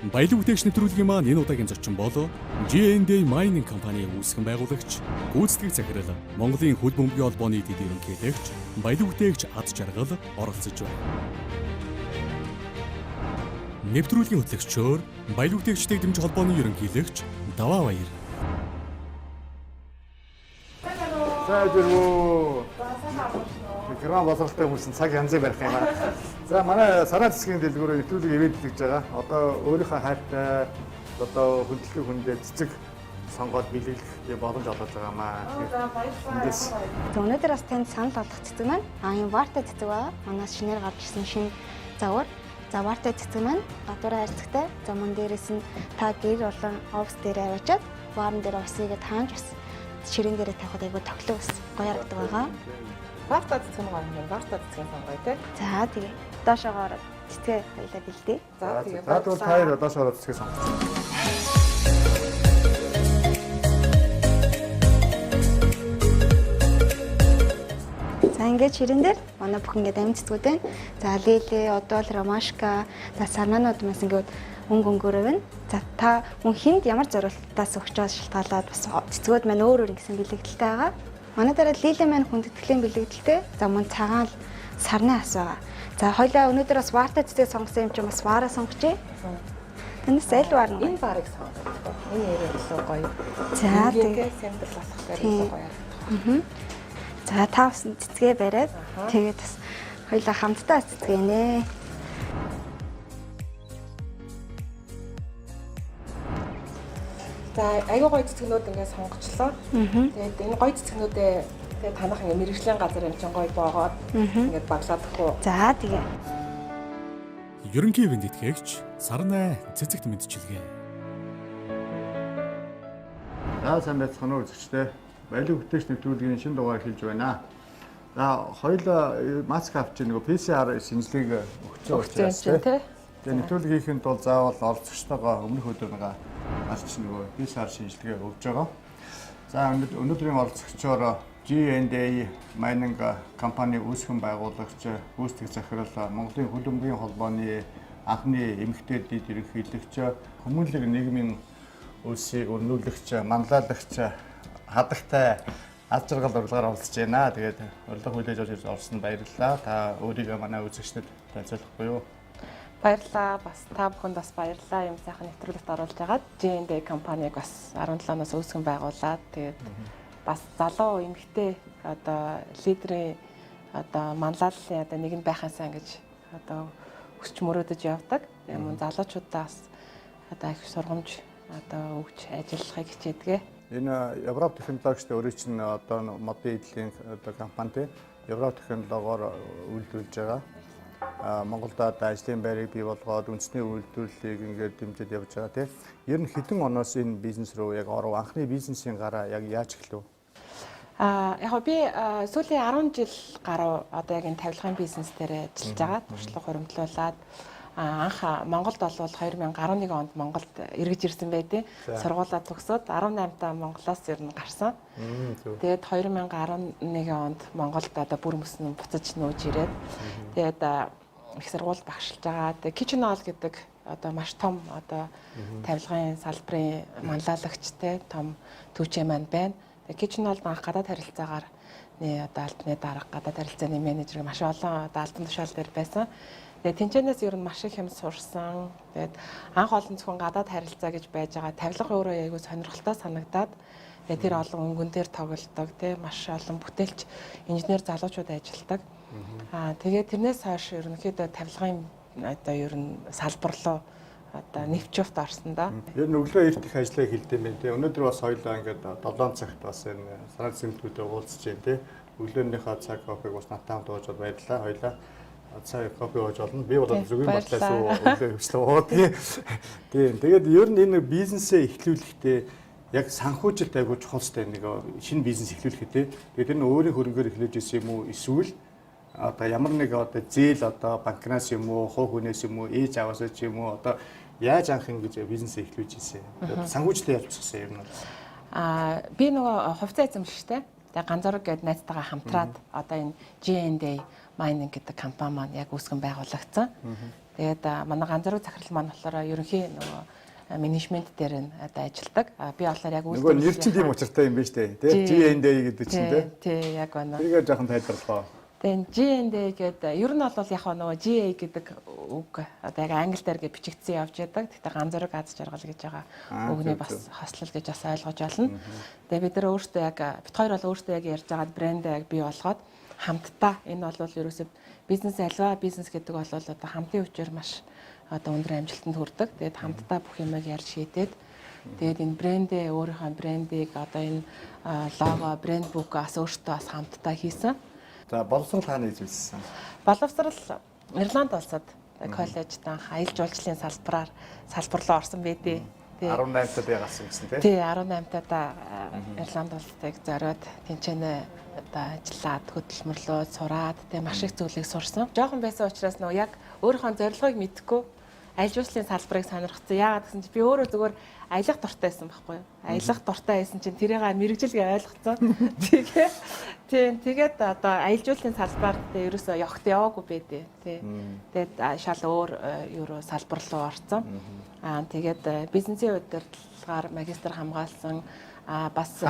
Баялаг бүтээгч нэвтрүүлгийн маань энэ удаагийн зочин бол G&A Mining компани үүсгэн байгуулагч, гүйцэтгэх захирал, Монголын хөл бөмбөгийн холбооны дэд ерөнхийлөгч, баялаг бүтээгч Ад Жаргал оролцож байна. Нэвтрүүлгийн хөтлөгчөөр баялаг бүтээгчдийг дэмжих холбооны ерөнхийлөгч Даваа Баяр. Сайжруу. Грам боловсролтой хүмүүс цаг янзыг барих юм аа. За манай санаа зэсгийн дэлгүүрээр нэвтрүүлэг ивэд хийж байгаа. Одоо өөрийнхөө хайртай одоо хөдөлгөөн хүндээ цэцэг сонгоод бэлэглэх боломж олгож байгаа маа. Өнөөдөр бас танд санал болгох цэцэг маань энэ варта цэцэг байгаа. Манаас шинээр гарч ирсэн шинэ завар. За варта цэцэг маань гадуураа хайрцагтай. За мөн дээрээс нь та гэр болон офс дээр аваачаад варн дээр усыг таанж бас ширээн дээр тавихад айгүй тоглоо бас гоё харагдаг байгаа. Варта цэцэг нь гоё юм. Варта цэцгийн сонгоё те. За тэгээ доошоогоо ороод цэцгээ хоёлаа бэлдээ. За тэгээ. За тэгвэл та хоёр доошоо ороод цэцгээ сонгоч. За ингээд ширээн дээр манай бүх ингээд амин цэцгүүд байна. За лиле, одол, ромашка, за сарнаанууд бас ингээд өнгөрөө байна. За та хүн хинд ямар зорилтоос өгчөөс шалтгаалаад бас цэцгүүд маань өөр өөр ингэсэн бэлэгдэлтэй байгаа. Манай дараа лиле маань хүндэтгэлийн бэлэгдэлтэй. За мөн цагаан сарны ас байгаа. За хоёлаа өнөөдөр бас варта цэцэг сонгосон юм чинь бас вараа сонгочээ. Танаас аль вар нь? Энэ варыг сонгоё. Энэ яруу илүү гоё. За тэгээ сэмбэл болохоор илүү гоё. За та бас цэцгээ бариад тэгээд бас хоёлаа хамтдаа цэцгээ нэ. За аюу гоё цэцгнүүд ингээд сонгочлоо. Тэгээд энэ гоё цэцгнүүдээ тэгээд танах ингээд мэрэгжлийн газар юм чинь гоё боогоод ингээд баглаад өгөө. За тэгээ. Ерөнхий ивэнд итгэгч Сарнай цэцэгт мэдчилгээ. За сайн байцгаана уу үзэгчдээ. Баялаг бүтээгч нэвтрүүлгийн шинэ дугаар эхэлж байна. За хоёулаа маск авч нөгөө PCR шинжилгээг өгч байгаа. Тэгээ нэвтрүүлэг хийхэд бол заавал оролцогчтойгоо өмнөх өдөр гарч нөгөө PCR шинжилгээ өгж байгаа. За өнөөдрийн оролцогчоор G&A Mining компани үүсгэн байгуулагч, гүйцэтгэх захирал, Монголын хөл бөмбөгийн холбооны анхны эмэгтэй дэд ерөнхийлөгч, хүмүүнлэг нийгмийн үлсийг өрнүүлэгч, манлайлагч хадагтай Ад Жаргал урилгаар оролцож байна. Тэгээд урилга хүлээж авч орсон баярлалаа. Та өөрийгөө манай үзэгчдэд танилцуулахгүй юу? Баярлалаа. Бас та бүхэнд бас баярлалаа. Юм сайхан нэвтрүүлэгт оруулж агаад G&A компаниг бас 17-оноос үүсгэн байгуулад тэгээд бас залуу эмэгтэй одоо лидерийн одоо манлайллын одоо нэг нь байхаасаа ингэж одоо өсч мөрөөдөж явдаг. Юм залуучуудаас одоо их сургамж одоо өгч ажиллахыг хичээдэг. Энэ Европ технологичтой өөрөө чинь одоо модын эдлийн одоо компани те Европ технологиор үйлдвэрлэж байгаа. Монголд одоо ажлын байрыг бий болгоод үндэсний үйлдвэрлэлийг ингээд дэмжиж явж байгаа те. Ер нь хэдэн оноос энэ бизнес руу яг оров анхны бизнесийн гараа яг яаж эхлэв? Яг би сүүлийн 10 жил гаруй одоо яг энэ тавилгын бизнес дээр ажиллаж байгаа. Туршлага хуримтлуулад анх Монголд бол 2011 онд Монголд эргэж ирсэн байдیں۔ Сургуулаа төгсөөд 18 та Монголоос ер нь гарсан. Тэгээд 2011 онд Монголд одоо бүр мөснө буцаж нүүж ирээд тэгээд их сургууль багшилж байгаа. Тэгээд Kitchen Hall гэдэг одоо маш том одоо тавилгын салбарын манлайлагчтай том түүчээ маань байна. Тэгээд Kitchen Hall анх гадаад харилцаагаар одоо альбаны дарга гадаад харилцааны менежер маш олон одоо албан тушаал дээр байсан. Тэгээд тэнцэнээс ер нь маш их юм сурсан. Тэгээд анх олон зөвхөн гадаад харилцаа гэж байж байгаа. Тавилга өөрөө айгүй сонирхолтой санагдаад тэгээд тэр олон өнгөн дээр тоглодог тийм маш олон бүтээлч инженер залуучууд ажилладаг. Тэгээд тэрнээс хойш ерөнхийдөө тавилгын одоо ер нь салбар руу одоо нэвчвт орсон да. Ер нь өглөө эрт их ажиллаа хэлдэм байх тийм. Өнөөдөр бас хоёулаа ингээд 7 цагт бас энэ санаа зэмтгүүдээ уулзж байна тийм. Өглөөнийхөө цаг кофег бас натаа дуужаад баярлалаа хоёулаа. Цаа кофе ууж олно. Би бол зөвхөн батлаас өглөө хөвчлөө уух тийм. Тэгээд ер нь энэ бизнесээ эхлүүлэхдээ яг санхүүжилт айгуу чухалстай нэг шинэ бизнес эхлүүлэхдээ тэгээд тэр нь өөрийн хөрөнгөөр эхлэж ирсэн юм уу эсвэл одоо ямар нэг одоо зээл одоо банкнаас юм уу, хувь хүнээс юм уу, ээж аваас ч юм уу одоо яаж анх ингэж бизнесээ эхлүүлж ирсэн. Санхүүжилтээ яаж босгосон юм бол би нөгөө хувьцаа эзэмшигчтэй. Тэгээ ганцорог гээд найзтайгаа хамтраад одоо энэ G&A Mining гэдэг компани маань яг үүсгэн байгуулагдсан. Тэгээд манай ганцаараа захирал маань болохоор ерөнхий нөгөө менежмент дээр нь одоо ажилладаг. Би болохоор яг нөгөө нэр чинь тийм учиртай юм байна шүү дээ. GND гэдэг чинь тий яг байна. Тэрийг жоохон тайлбарлаа. Тэгээд GND гэдэг ер нь бол яг нөгөө GA гэдэг үг одоо яг англи дээр гэж бичигдсэн явж байдаг. Гэхдээ ганцаараа аз жаргал гэж байгаа үгний бас хослол гэж бас ойлгож байна. Тэгээд бид нар өөрсдөө яг бид хоёр бол өөрсдөө яг ярьж байгаа брэндээ яг бий болгоод хамтдаа энэ бол ерөөсөө бизнес альва бизнес гэдэг бол одоо хамтын хүчээр маш одоо өндөр амжилтанд хүрдэг. Тэгээд хамтдаа бүх юмыг ярьж шийдээд тэгээд энэ брэндээ өөрийнхөө брэндийг одоо энэ лого, брэнд бүкээс өөртөө бас хамтдаа хийсэн. За боловсрол хаана хийжсэн? Боловсрол Ирланд улсад коллежид анх аялал жуулчлалын салбарлуу орсон байдээ. 18 тад яасан гэсэн тийм. Тий 18 тадаа Ирланд улсыг зориод тэнцэнэ одоо ажиллаад хөдөлмөрлөө сураад тэгээ маш их зүйлийг сурсан. Жохон байсан учраас нөгөө яг өөрийнхөө зорилгыг мэдэхгүй аялал жуулчлалын салбарыг сонирхсан. Яагаад гэсэн чинь би өөрөө зүгээр аялах дуртай байсан байхгүй юу? Аялах дуртай байсан чинь тэрийг мэрэгжилгээ ойлгоцсон. Тэгээд одоо аялал жуулчлалын салбарт ерөөсөө явахт яваагүй байдээ. Тэгээд шал өөр ерөө салбар руу орсон. Тэгээд бизнесийн удирдлагаар магистр хамгаалсан. Бас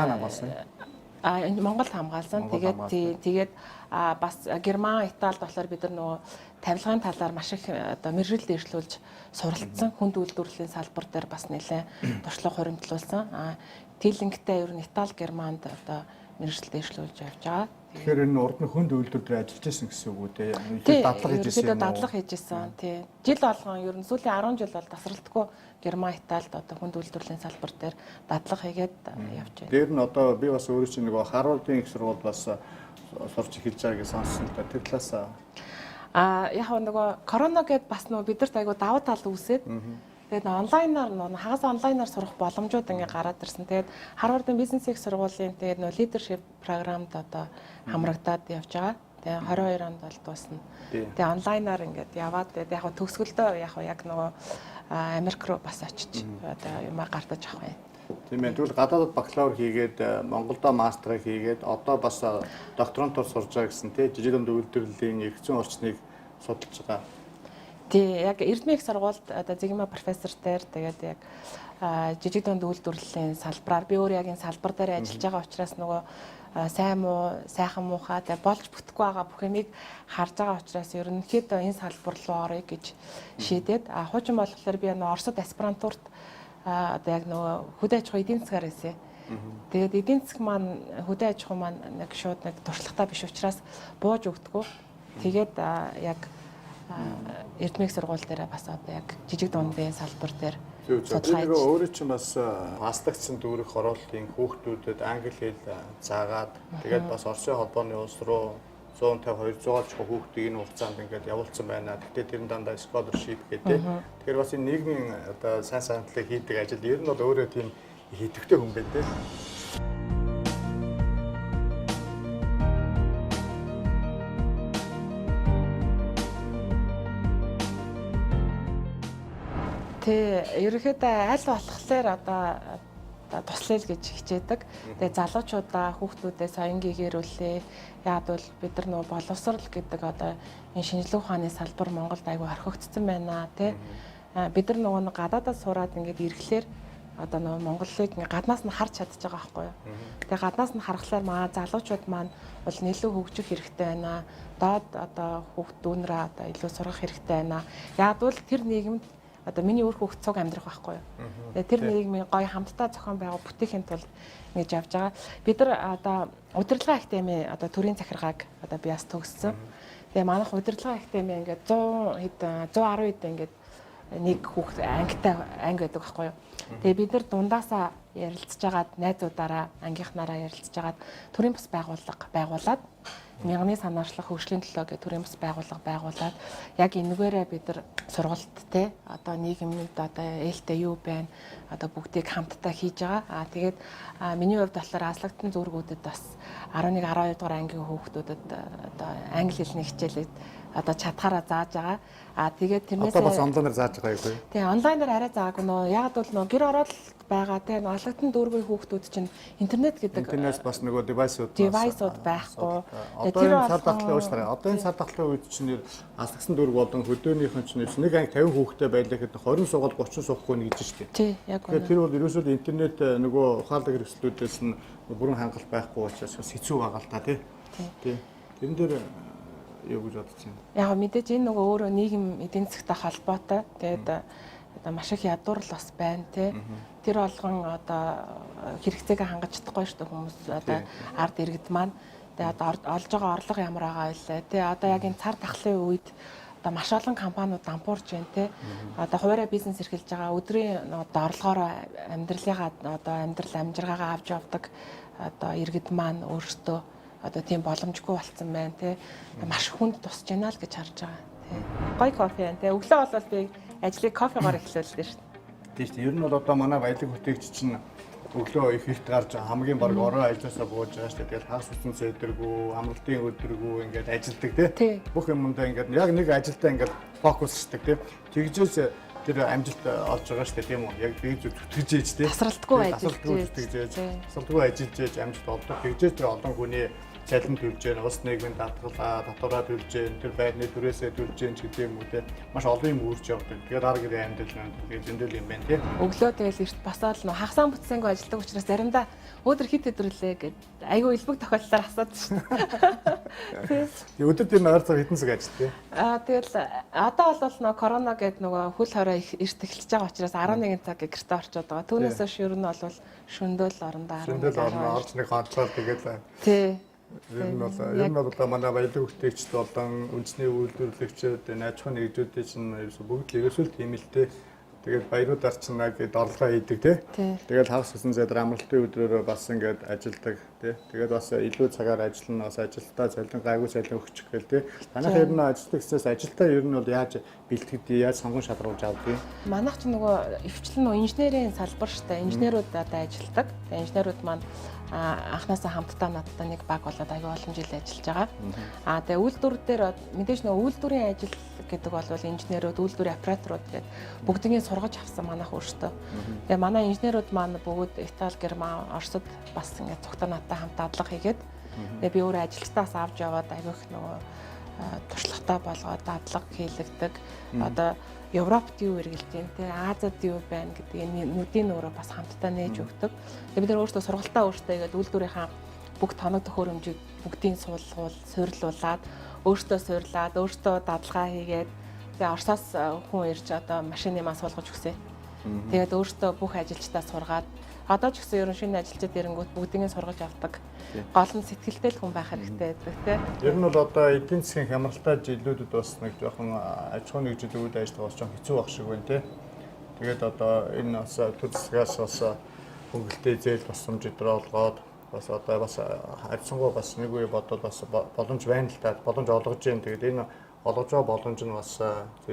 Монголд хамгаалсан. Тэгээд бас Герман, Италид болохоор бид нар нөгөө тавилгын талаар маш их одоо мэрэгжил дэвшлүүлж суралцсан. Хүнд үйлдвэрлэлийн салбар дээр бас нэлээд туршлага хуримтлуулсан. Тэлэнгтэй ер нь Итали, Германд одоо мэрэгжил дэвшлүүлж явж байгаа. Тэгэхээр энэ урд нь хүнд үйлдвэр дээр ажиллаж байсан гэсэн үг үү те? Дадлага хийжсэн юм уу? Дадлага хийжсэн. Тий. Жил болгон ер нь сүүлийн 10 жил бол тасралтгүй Герман, Италид одоо хүнд үйлдвэрлэлийн салбар дээр дадлага хийгээд явж байна. Дээр нь одоо би бас өөрөө чинь нөгөө Харвардын их сургууль бас сурч эхэлж байгаа гэж сонссон л да. Тэр талаас яг нөгөө корона гээд бас нөгөө бидэрт айгу давуу тал үүсээд тэгээд онлайнаар нөгөө хагас онлайнаар сурах боломжууд ингээ гараад ирсэн. Тэгээд Харвардын бизнес их сургуулийн тэгээд нөгөө лидершип програмд одоо хамрагдаад явж байгаа. Тэгээд 22 онд бол дуусна. Тэгээд онлайнаар ингээд яваад тэгээд яг төгсгөлдөө яг нөгөө Америк руу бас очиж одоо юмаа гартаж авах юм. Тийм ээ. Тэгвэл гадаадд бакалавр хийгээд Монголдо мастрыг хийгээд одоо бас докторантур сурж байгаа гэсэн тий жижиг дунд үйлдвэрлэлийн эрх зүйн орчныг судалж байгаа. Тий яг Эрдэнэ их сургуульд одоо зэгмэ профессор дээр тэгээд яг жижиг дунд үйлдвэрлэлийн салбараар би өөр яг энэ салбар дээр ажиллаж байгаа учраас нөгөө сайн муу, сайхан муухай тэгээд болж бүтэхгүй байгаа бүх юмыг харж байгаа учраас ерөнхийдөө энэ салбар руу орё гэж шийдээд хуучин болохоор би нөгөө Оросд аспирантурт одоо яг нөгөө хөдөө аж ахуйн эдийн засгаар хийсэн. Тэгээд эдийн засаг маань хөдөө аж ахуй маань нэг шууд нэг туршлагатай биш учраас бууж өгдөггүй. Тэгээд яг Эрдэнэ их сургууль дээр бас одоо яг жижиг дундын салбар дээр судалгаа хийж өөрөө чинь бас мастагдсан дүүрэх оролтын хүүхдүүдэд англи хэл заагаад тэгээд бас Оросын холбооны улс руу 150-200 ч хүүхдийг энэ хугацаанд ингээд явуулсан байна. Гэхдээ тэр нь дандаа scholarship гэдэг. Тэгэхээр бас энэ нийгмийн одоо сайн сандлыг хийдэг ажил ер нь бол өөрөө тийм идэвхтэй хүн байна те. Ерөнхийдөө аль болохоор одоо туслая л гэж хичээдэг. Тэгээ залуучуудаа хүүхдүүдээ соён гэгэрүүлээ. Яг бол бид нар нөгөө боловсрол гэдэг одоо энэ шинжлэх ухааны салбар Монголд айгүй орхигдсон байна тий. Бид нар нөгөө гадаадаас сураад ингээд ирэхлээр одоо нөгөө Монголыг гаднаас нь харж чадчих байгаа байхгүй юу. Тэгээ гаднаас нь харахаар маа залуучууд маань бол нэлээд хөгжих хэрэгтэй байна. Доод одоо хүүхдүүнрээ одоо илүү сурах хэрэгтэй байна. Яг бол тэр нийгэмд одоо миний өөр хүүхд цуг амьдрах байхгүй юу. Тэгээ тэр нийгмийн гоё хамтдаа зохион байгуулалт бүтээхийн тулд ингэж явж байгаа. Бид нар одоо удирдлагын академи одоо төрийн захиргааг одоо би бас төгссөн. Тэгээ манайх удирдлагын академи ингээд 110 хэд ингээд нэг хүүхд анги байдаг байхгүй юу. Тэгээ бид нар дундаасаа ярилцж агаад найзуудаараа ангийнхнаараа ярилцж агаад төрийн бас байгууллага байгуулад мянганы санаачлах хөгжлийн төлөө гэх төрийн бас байгууллага байгуулад яг энэгээрээ бид нар сургалт те одоо нийгэмд одоо ээлтэй юу байна одоо бүгдийг хамтдаа хийж байгаа. Тэгээд миний хувьд болохоор аслагдсан зүргүүдэд бас 11 12 дугаар ангийн хүүхдүүдэд одоо англи хэлний хичээлээд одоо чадхаараа зааж байгаа. Тэгээд тэрнээс Одоо бас онлайнаар зааж байгаа юу? Тэгээ онлайнаар арай заагүй нөө яг бол нөө гэр ороод байгаа те алгадсан дүүргийн хүүхдүүд чинь интернет гэдэг интернет бас нөгөө девайсууд байхгүй. Одоо энэ цар тахлын уучлаарай. Одоо энэ цар тахлын үед чинь алгадсан дүүрэг болон хөдөөнийхэн чинь нэг анги 50 хүүхдтэй байлаа гэхэд 20 суугаад 30 суухгүй нэг гэж штеп. Тий, яг үнэ. Тэр бол ерөөсөө интернет нөгөө ухаалаг хэрэгслүүдээс нь бүрэн хангалт байхгүй учраас хэцүү байгаа л та тий. Тэрэн дээр юу гэж бодож байна? Яг мэдээж энэ нөгөө өөрөө нийгэм эдийн засгтай холбоотой. Тэгээд одоо маш их ядуур л бас байна тий. Тэр болгон одоо хэрэгцээгээ хангаж чадахгүй шүү дээ хүмүүс одоо ард иргэд маань. Тэгээд одоо олж байгаа орлого ямар байгаа вэ тий. Одоо яг энэ цар тахлын үед одоо маш олон компаниуд дампуурж байна тий. Одоо хуваараа бизнес эрхэлж байгаа өдрийн одоо орлогоор амьдралынхаа одоо амьдрал амжиргаагаа авч явдаг одоо иргэд маань өөрсдөө одоо тийм боломжгүй болцсон байна тий. Маш хүнд тусч байна л гэж харж байгаа тий. Гоё кофе байна тий. Өглөө бол би ажлыг кофегоор эхлүүлдэг шүү дээ. Тийм шүү дээ. Ер нь бол одоо манай баялаг бүтээгч чинь өглөө их ихт гарч хамгийн баг орой ажилласаа бууж байгаа шүү дээ. Тэгэл хагас үтэн цэдэргүй, амралтын өдргүү ингээд ажилдаг тий. Бүх юмдаа ингээд яг нэг ажилдаа ингээд фокусчдаг тий. Тэгжээс тэр амжилт олж байгаа шүү дээ тийм үү? Яг би зүтгэж ээж тий. Тасралтгүй ажиллаж тасралтгүй ажиллаж ээж амжилт олдог. Тэгжээс тэр олон хүний цалин төлж जैन, ус нийгмийн татгалаа, татвараа төлж जैन, тэр байрны түрээсээ төлж जैन ч гэдэг юм уу те. Маш олон юм үүрч явдаг. Тэгээд ар гэрээ амьдрал нь тэгээд зөндөл юм байна те. Өглөө тэгэл эрт босоод нөө хагасаан бүтсэнгөө ажилладаг учраас заримдаа өдөр хит өдрөлээ гэд айгүй илбэг тохиолдолоор асууж шин. Тэгээд өдөр тийм ойр цаг хитэн цаг ажил те. Тэгэл одоо бол нөө корона гэд нөгөө хөл хорой эрт эхэлж байгаа учраас 11 цаг гэртээ орчод байгаа. Түүнээс хойш ер нь бол шөндөөл орондоо 10. Шөндөөл орно орж нэг хонцлол тэгээд тий. Энэ бол одоо манай баялаг бүтээгчд болон үндэсний үйлдвэрлэгчид, аж ахуйн нэгжүүдийн чинь бүгд л ерөөсөө тийм л те. Тэгээд баяруудаар чинь гээд орлогоо хийдэг те. Тэгээд хагас усан зэдэр амралтын өдрөөрөө бас ингээд ажилдаг те. Тэгээд бас илүү цагаар ажиллана, бас ажилтаа цалин гайгүй цалин өгчих гээл те. Танах ер нь ажиллах гэсээс ажилтаа ер нь бол яаж бэлтгэдэг, яаж сонгон шалруулж авдаг юм? Манайх ч нөгөө өвчлэн нөгөө инженерийн салбар штэ. Инженерүүд одоо ажилдаг. Тэгээд инженерүүд маань анхнаасаа хамтдаа надтай нэг баг болоод аягүй олон жил ажиллаж байгаа. Тэгээ үйлдвэр дээр мэдээж нөгөө үйлдвэрийн ажил гэдэг бол инженерүүд, үйлдвэрийн операторууд гэдэг бүгднийг сургаж авсан манайх өөртөө. Тэгээ манай инженерүүд маань бүгд Итали, Герман, Оросд бас ингээд цогтой надтай хамт дадлага хийгээд тэгээ би өөрөө ажилтнаас авч яваад аягүй их нөгөө туршлагатай болгоод дадлага хийлэгдэг. Одоо Европт юу эргэлж байна те, Азад юу байна гэдэг энэ нүдийн өөрөө бас хамтдаа нээж өгдөг. Тэгээ бид нар өөрсдөө сургалтаа өөртөө игээд үйлдвэрийнхаа бүх тоног төхөөрөмжийг бүгдийг суйрлуулад, өөртөө суурлаад, өөртөө дадлага хийгээд тэгээ Оросоос хүн ирж одоо машины мас суулгаж өгсөн. Тэгээд өөртөө бүх ажилчдаа сургаад одоо ч гэсэн ерөн шинэ ажилчид ирэнгүүт бүгдийг сургаж авдаг. Гол нь сэтгэлтэй л хүн байх хэрэгтэй гэдэг тийм. Ер нь бол одоо эдийн засгийн хямралтай жилүүдэд бас нэг жоохон аж ахуйн нэгжүүд ажиллагаа бас жоохон хэцүү байх шиг байна тийм. Тэгээд одоо энэ бас төр засгаас бас хөнгөлтэй зээл тусламж өдрөө олгоод бас одоо бас харьцангуй бас нэг үе бодоод бас боломж байна л та. Боломж олгож जैन. Тэгээд энэ олгож байгаа боломж нь бас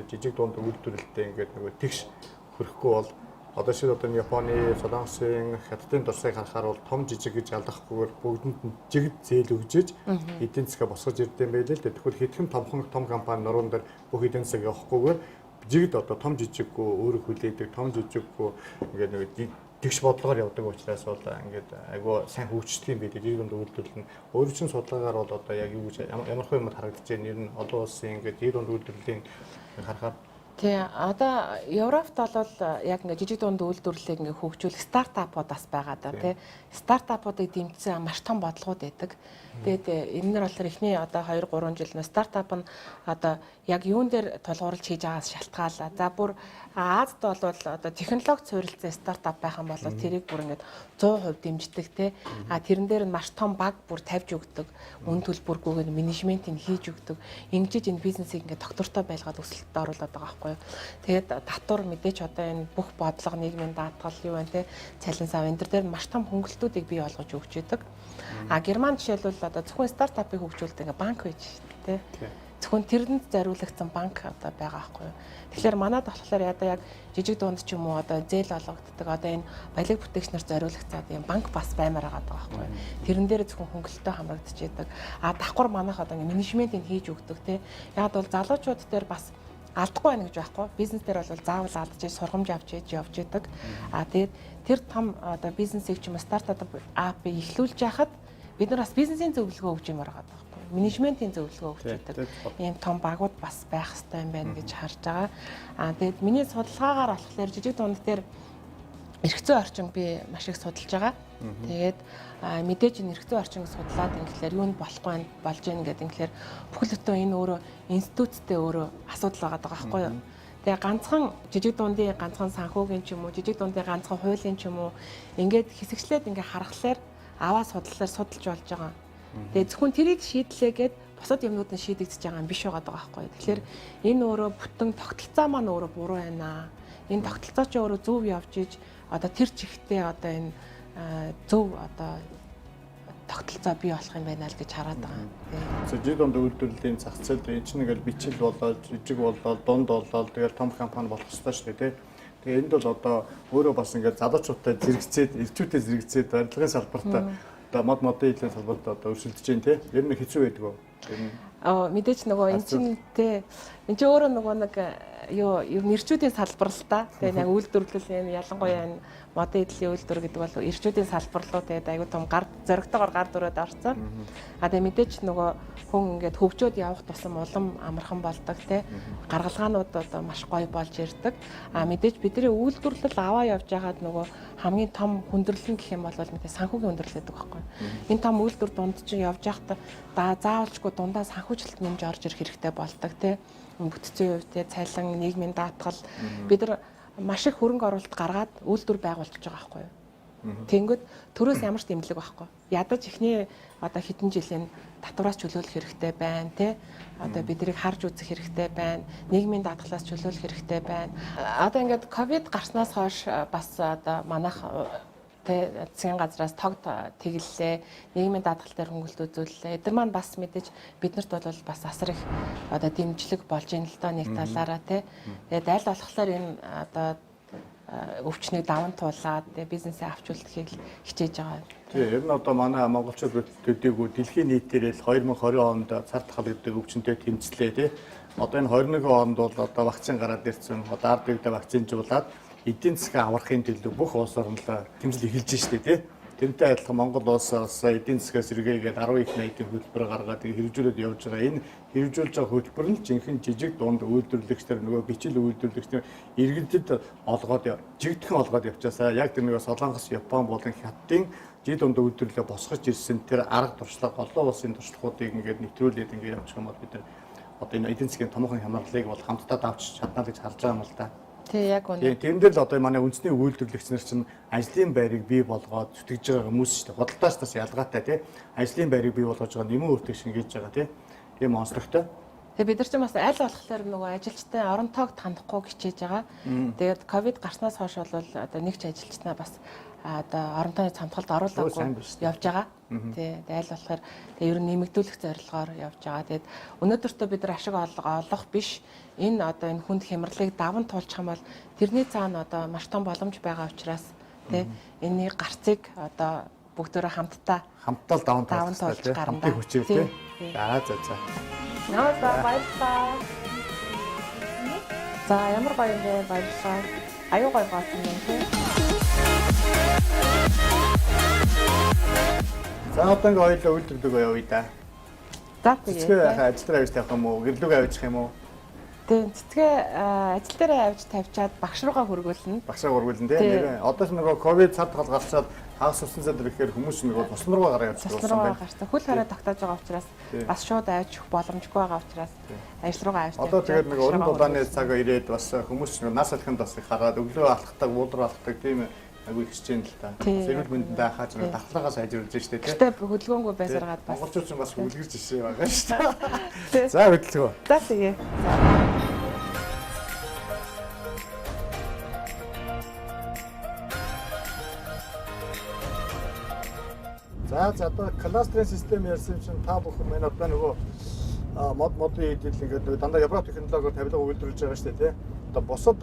жижиг дунд үйлдвэрлэлтэй ингээд нэг тэгш хөрөхгүй бол одоо шиг одоо Японы, Солонгосын, Хятадын дурсыг харахаар бол том жижиг гэж ялдахгүйгээр бүгдэнд нь жигд зээл өгжээж эдийн засгаа босгож ирдэм байлээ л дээ. Тэгэхээр хэдхэн том компани нуруунд дээр бүх эдийн засаг явахгүйгээр жигд одоо том жижиггүй өөрөө хүлээдэг, том жижиггүй ингээд нэг тэгш бодлогоор явдаг учраас бол ингээд айгүй сайн хөгждөг юм байдаг. Жигд дунд үйлдвэрлэл нь өөрөө чинь судалгаагаар бол одоо яг юу гэж ямар хөө юмд харагдаж байна. Ер нь олон улсын ингээд жигд дунд үйлдвэрлэлийн харахаар тий, одоо Европт бол яг ингээ жижиг дунд үйлдвэрлэлийг ингээ хөгжүүлэх стартапууд бас байгаа даа тий. Стартапуудыг дэмжсэн маш том бодлогод байдаг. Тэгээд энэ нар болохоор эхний одоо 2-3 жил нэ стартап нь одоо яг юун дээр тулгуурлаж хийж байгаас шалтгаалаа. За бүр Азад бол одоо технологи суурилсан стартап байх юм бол тэрийг бүр ингээ 100% дэмждэг тий. Тэрэн дээр нь маш том баг бүр тавьж өгдөг. Үн төлбөргүйгээр менежментийг хийж өгдөг. Ингэж энэ бизнесийг ингээ доктортой байлгаад өсөлтөд оруулаад байгаа байхгүй. Тэгээд татвар мэдээч одоо энэ бүх бодлого нийгмийн даатгал юу байна те цалин сав энэ дээр маш том хөнгөлтүүдийг бий болгож өгч идэг. Герман жишээлбэл одоо зөвхөн стартапыг хөгжүүлдэг ингээ банк байж те. зөвхөн тэрэнд зориулагдсан банк одоо байгаа байхгүй юу. Тэгэхээр манайд болохоор одоо яг жижиг дунд ч юм уу одоо зээл олгогддог одоо энэ баялаг бүтээгчнэр зориулагдсан юм банк бас баймаар байгаа байхгүй юу. Тэрэн дээр зөвхөн хөнгөлөлтөй хамрагдчихэйдэг. Давхар манайх одоо менежментийг хийж өгдөг те. Яг бол залуучууд дээр бас алдахгүй байна гэж байхгүй. Бизнес дээр бол заавал алдаж сургамж авч явж идэг. Тэгээд тэр том одоо бизнесийг ч юм уу стартап апыг эхлүүлж яхад бид нар бас бизнесийн зөвлөгөө өгч юмар байгаа байхгүй. Менежментийн зөвлөгөө өгч идэг. Ийм том багууд бас байх хэрэгтэй юм байна гэж харж байгаа. Тэгээд миний судалгаагаар болохоор жижиг дунд дээр эрх зүйн орчин би маш их судалж байгаа. Тэгээд мэдээж энэ эрх зүйн орчинг судлаад ингээхээр юу нь болохгүй байна болж гин гэдэг ингээхээр бүхэл бүтэн энэ өөрөө институттэй өөрөө асуудал байгаа байхгүй юу. Тэгээ ганцхан жижиг дундын ганцхан санхүүгийн ч юм уу жижиг дундын ганцхан хуулийн ч юм уу ингээд хэсэгчлээд ингээ харахаар аваа судалж болж байгаа. Тэгээ зөвхөн тэрийг шийдлээгээд бусад юмнууд нь шийдэгдэж байгаа юм биш байгаа байхгүй юу. Тэгэхээр энэ өөрөө бүтэн тогтолцоо маань өөрөө буруу байна. Энэ тогтолцоо ч өөрөө зөв явж иж одоо тэр чигтээ одоо энэ зөв одоо тогтолцоо бий болох юм байна л гэж хараад байгаа. Жижиг дунд үйлдвэрлэлийн зах зээл энэ чинь ингээл бичил болоод жижиг болоод дунд болоод тэгэл том компани болох хэрэгтэй шүү дээ тий. Тэгээ энд бол одоо өөрөө бас ингээд залуучуудтай зэрэгцээд, ирчүүдэд зэрэгцээд барилгын салбартаа одоо модын хэлний салбарт одоо өршөлдөж जैन тий. Ер нь хэцүү байдаг уу? Мэдээж нөгөө эн чинь тий. Энд чинь өөрөө нөгөө нэг юу нэрчүүдийн салбар л та. Тэгээ яг үйлдвэрлэлийн ялангуяа энэ модын эдлийн үйлдвэр гэдэг бол ирчүүдийн салбар руу тэгээд аюу тум зоригтойгоор гар дүрээд орсон. Тэгээ мэдээж нөгөө хүн ингээд хөгжөөд явах тусам улам амархан болдог тий. Гаргалгаанууд одоо маш гоё болж ирдэг. Мэдээж бидний үйлдвэрлэл аваа явж байгаад нөгөө хамгийн том хүндрэлэн гэх юм бол мэдээ санхүүгийн хүндрэл гэдэг байхгүй. Энэ том үйлдвэр дунд чинь явж байхдаа заавалчгүй дундаа санхүүжилт нэмж орж ирэх хэрэгтэй болдог тий. Бүтцийн хувьд тий цалин нийгмийн даатгал бид нар маш их хөрөнгө оруулалт гаргаад үйлдвэр байгуулж байгаа байхгүй юу. Тэнгүүд төрөөс ямар ч дэмжлэг байхгүй. Ядаж ихний одоо хэдэн жилийн татвараас чөлөөлөх хэрэгтэй байна тий. Одоо биднийг харж үзэх хэрэгтэй байна. Нийгмийн даатгалаас чөлөөлөх хэрэгтэй байна. Одоо ингээд ковид гарснаас хойш бас одоо манайх засгийн газраас тогт тэглэлээ, нийгмийн даатгал дээр хөнгөлт үзүүллээ. Эдгээр маань бас мэдээж биднэрт бол бас асар их одоо дэмжлэг болж ийн л доо нэг талаараа тий. Тэгээд аль болохоор энэ одоо өвчнийг даван туулаад бизнесээ авч үлдэхийг хичээж байгаа. Тийм ер нь одоо манай монголчууд төдийгүй дэлхийн нийтээр л 2020 онд цар тахал гэдэг өвчнөд тэмцлээ тий. Одоо энэ 21 онд бол одоо вакцин гараад ирсэн. Одоо ард иргэдэд вакцинжуулаад эдийн засгаа аврахын төлөө бүх улс орн л тэмцэл эхэлж штэ тий. Тэрнтэй адилхан Монгол улсаас эдийн засгаас эргээгээд 10 их найдын хөтөлбөр гаргаад хэрэгжүүлээд явж байгаа. Энэ хэрэгжүүлж байгаа хөтөлбөр нь жинхэнэ жижиг дунд үйлдвэрлэгчдэр нөгөө бичил үйлдвэрлэгчдэр иргэдэд олгоод жигдхэн олгоод явчаасаа яг тэр нөгөө Солонгос, Япон болон Хятадын жид дунд үйлдвэрлэлээ босгож ирсэн тэр арга туршлага олон улсын туршлагуудыг ингээд нэвтрүүлээд ингээд явчих юм бол бид нар одоо энэ эдийн засгийн томоохон хямралыг бол хамтдаа давж чадна гэж харж байгаа юм л да. Тий яг үнэ. Тийм дээр л одоо манай үндэсний үйлдвэрлэгчнэр чинь ажлын байрыг бий болгоод зүтгэж байгаа хүмүүс шүү дээ. Худалдаачдаас бас ялгаатай тий. Ажлын байрыг бий болгож байгаа нэмэн өөртөө шингээж байгаа тий. Тийм онцлогтой. Тэгээ бид нар ч бас аль болохоор нөгөө ажилчтай орон тоог хандахгүй хичээж байгаа. Тэгээд ковид гарснаас хойш бол одоо нэг ч ажилчнаа бас одоо орон тооны цамтгалд оруулаагүй явж байгаа. Тий, аль болохоор тэгээ ер нь нэмэгдүүлэх зорилгоор явж байгаа. Тэгээд өнөөдөртөө бид нар ашиг олох биш. Энэ одоо энэ хүнд хямралыг даван туулчих юм бол тэрний цаана одоо маш том боломж байгаа учраас тий энэний гарцыг одоо бүгдөө хамтдаа даван туулж гарна. Хүчээр тий. За. Наа баярлалаа. За ямар гоё юм бэ баярлалаа. Аюу гоё болсон юм тий. За одоо ингээ хоёулаа үйлдвэрлэдэг явъя да. За тэгээ. Цэцгээ ажил дээр авч тавих юм уу? Гэрлүүгээ авчих юм уу? Тийм цэцгээ ажил дээр авч тавьчаад багш руугаа хөргүүлнэ. Багшаа хөргүүлнэ тий. Одоо ч нөгөө ковид цад тал гарчаад хагас усан цад ирэхээр хүмүүс нөгөө тусан руугаа гараа явчихсан байна. Гарсан. Хөл хараа тогтоож байгаа учраас бас шууд авч боломжгүй байгаа учраас ажил руугаа авч тавьчихсан. Одоо тэгээд нэг уран дулааны цаг ирээд бас хүмүүс нас салхинд бас хараад өглөө алхдаг, уудар алхдаг тийм агуу ихсэж байна л та. Зэрэг биндэндээ хааж нэг давхлагаа сайжруулж штэ тий. Гэтэ хөдөлгөөнгүй байсараад бас монголчууд ч бас үлгэрж ишээ байгаа штэ. За хөдөлгөө. За тэгээ. За одоо кластерын систем ярьсан чинь та бүхэн маань одоо нөгөө модын эдэл ингээд дандаа Европ технологиор тавилга үйлдвэрлэж байгаа шүү дээ тий. Одоо бусад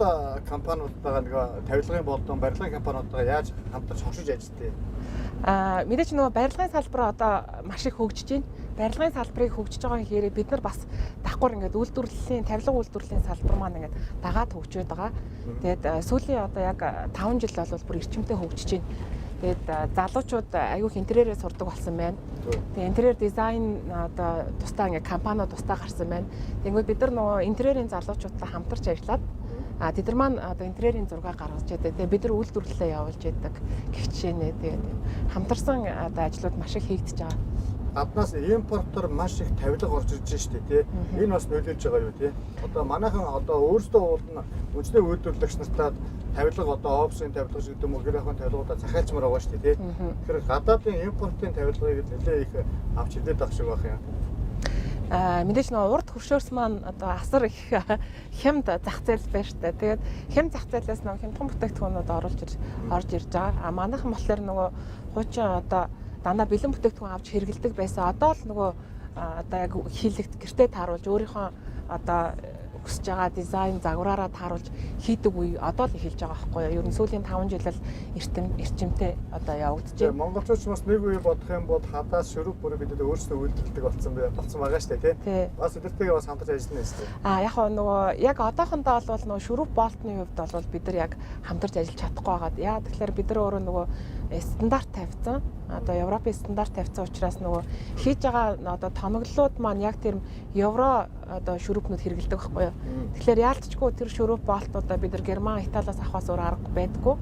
компаниудтайгаа нэг тавилгын болон барилгын компаниудтайгаа яаж хамтарч хогшиж ажилладаг? Мэдээж нөгөө барилгын салбар одоо маш их хөгжиж байна. Барилгын салбарыг хөгжиж байгаа хэрэг бид нар бас давхар ингээд үйлдвэрлэлийн тавилга үйлдвэрлэлийн салбар маань ингээд дагаад хөгжөөд байгаа. Тэгээд сүүлийн одоо яг 5 жил бол бүр эрчимтэй хөгжиж байна. Тэгээд залуучууд аюух интерьерээ сурдаг болсон байна. Тэгээд интерьер дизайн одоо тусдаа ингээд компаниуд тусдаа гарсан байна. Тэгвэл бид нар нөгөө интерьерийн залуучуудтай хамтарч ажиллаад тэд нар маань одоо интерьерийн зураг гаргаж яадаг. Тэгээд бид нар үйлдвэрлэлээ явуулж яадаг. Гихчээнэ тэгээд хамтарсан одоо ажлууд маш их хийгдэж байгаа. Гаднаас импортоор маш их тавилга орж ирж байна шүү дээ тий. Энэ бас нөлөөлж байгаа юу тий. Одоо манайхан одоо өөрсдөө уулна үндэсний үйлдвэрлэгч нартаа тавилга одоо офсын тавилга гэдэг юм уу гэрээхэн тавилгуудаа захиалчмаар байгаа шүү дээ тий. Тэгэхээр гадаадын импортын тавилгыг нэлээ их авч ирээд байгаа шиг байна юм. Мэдээж нөгөө урд хөршөөс маань одоо асар их хямд зах зээл байна шүү дээ. Тэгээд хямд зах зээлээс нөгөө хямдхан бүтээгдэхүүнүүд орж ирж байгаа. Манайхан болохоор нөгөө хуучин одоо дандаа бэлэн бүтээгдэхүүн авч хэрэгэлдэг байсан. Одоо л нөгөө одоо яг хийлэгт гэртээ тааруулж өөрийнхөө одоо хүсэж байгаа дизайн загвараараа тааруулж хийдэг үе одоо л эхэлж байгаа байхгүй юу? Ер нь сүүлийн 5 жил л эрчимтэй одоо явагдаж байна. Монголчууд бас нэг үе бодох юм бол хадаас шүрэг бүрээ бид өөрсдөө үйлдвэрлэдэг болсон байгаа шүү дээ тий. Бас эдэртэйгээ бас хамтарч ажиллана шүү дээ. Яг нөгөө яг одоохондоо бол нөгөө шүрэг болтны хувьд бол бид нар яг хамтарч ажиллаж чадахгүй байгаа. Яа тэгэхээр бид нар өөрөө нөгөө стандарт тавьсан. Одоо Европын стандарт тавьсан учраас нөгөө хийж байгаа одоо тоноглолууд маань яг тэр евро одоо шүрүүпнүүд хэрэгэлдэг байхгүй юу. Тэгэхээр яалтчгүй тэр шүрүүп болтуудаа бид нар Герман, Италиас авахаас өөр аргагүй байдгүй.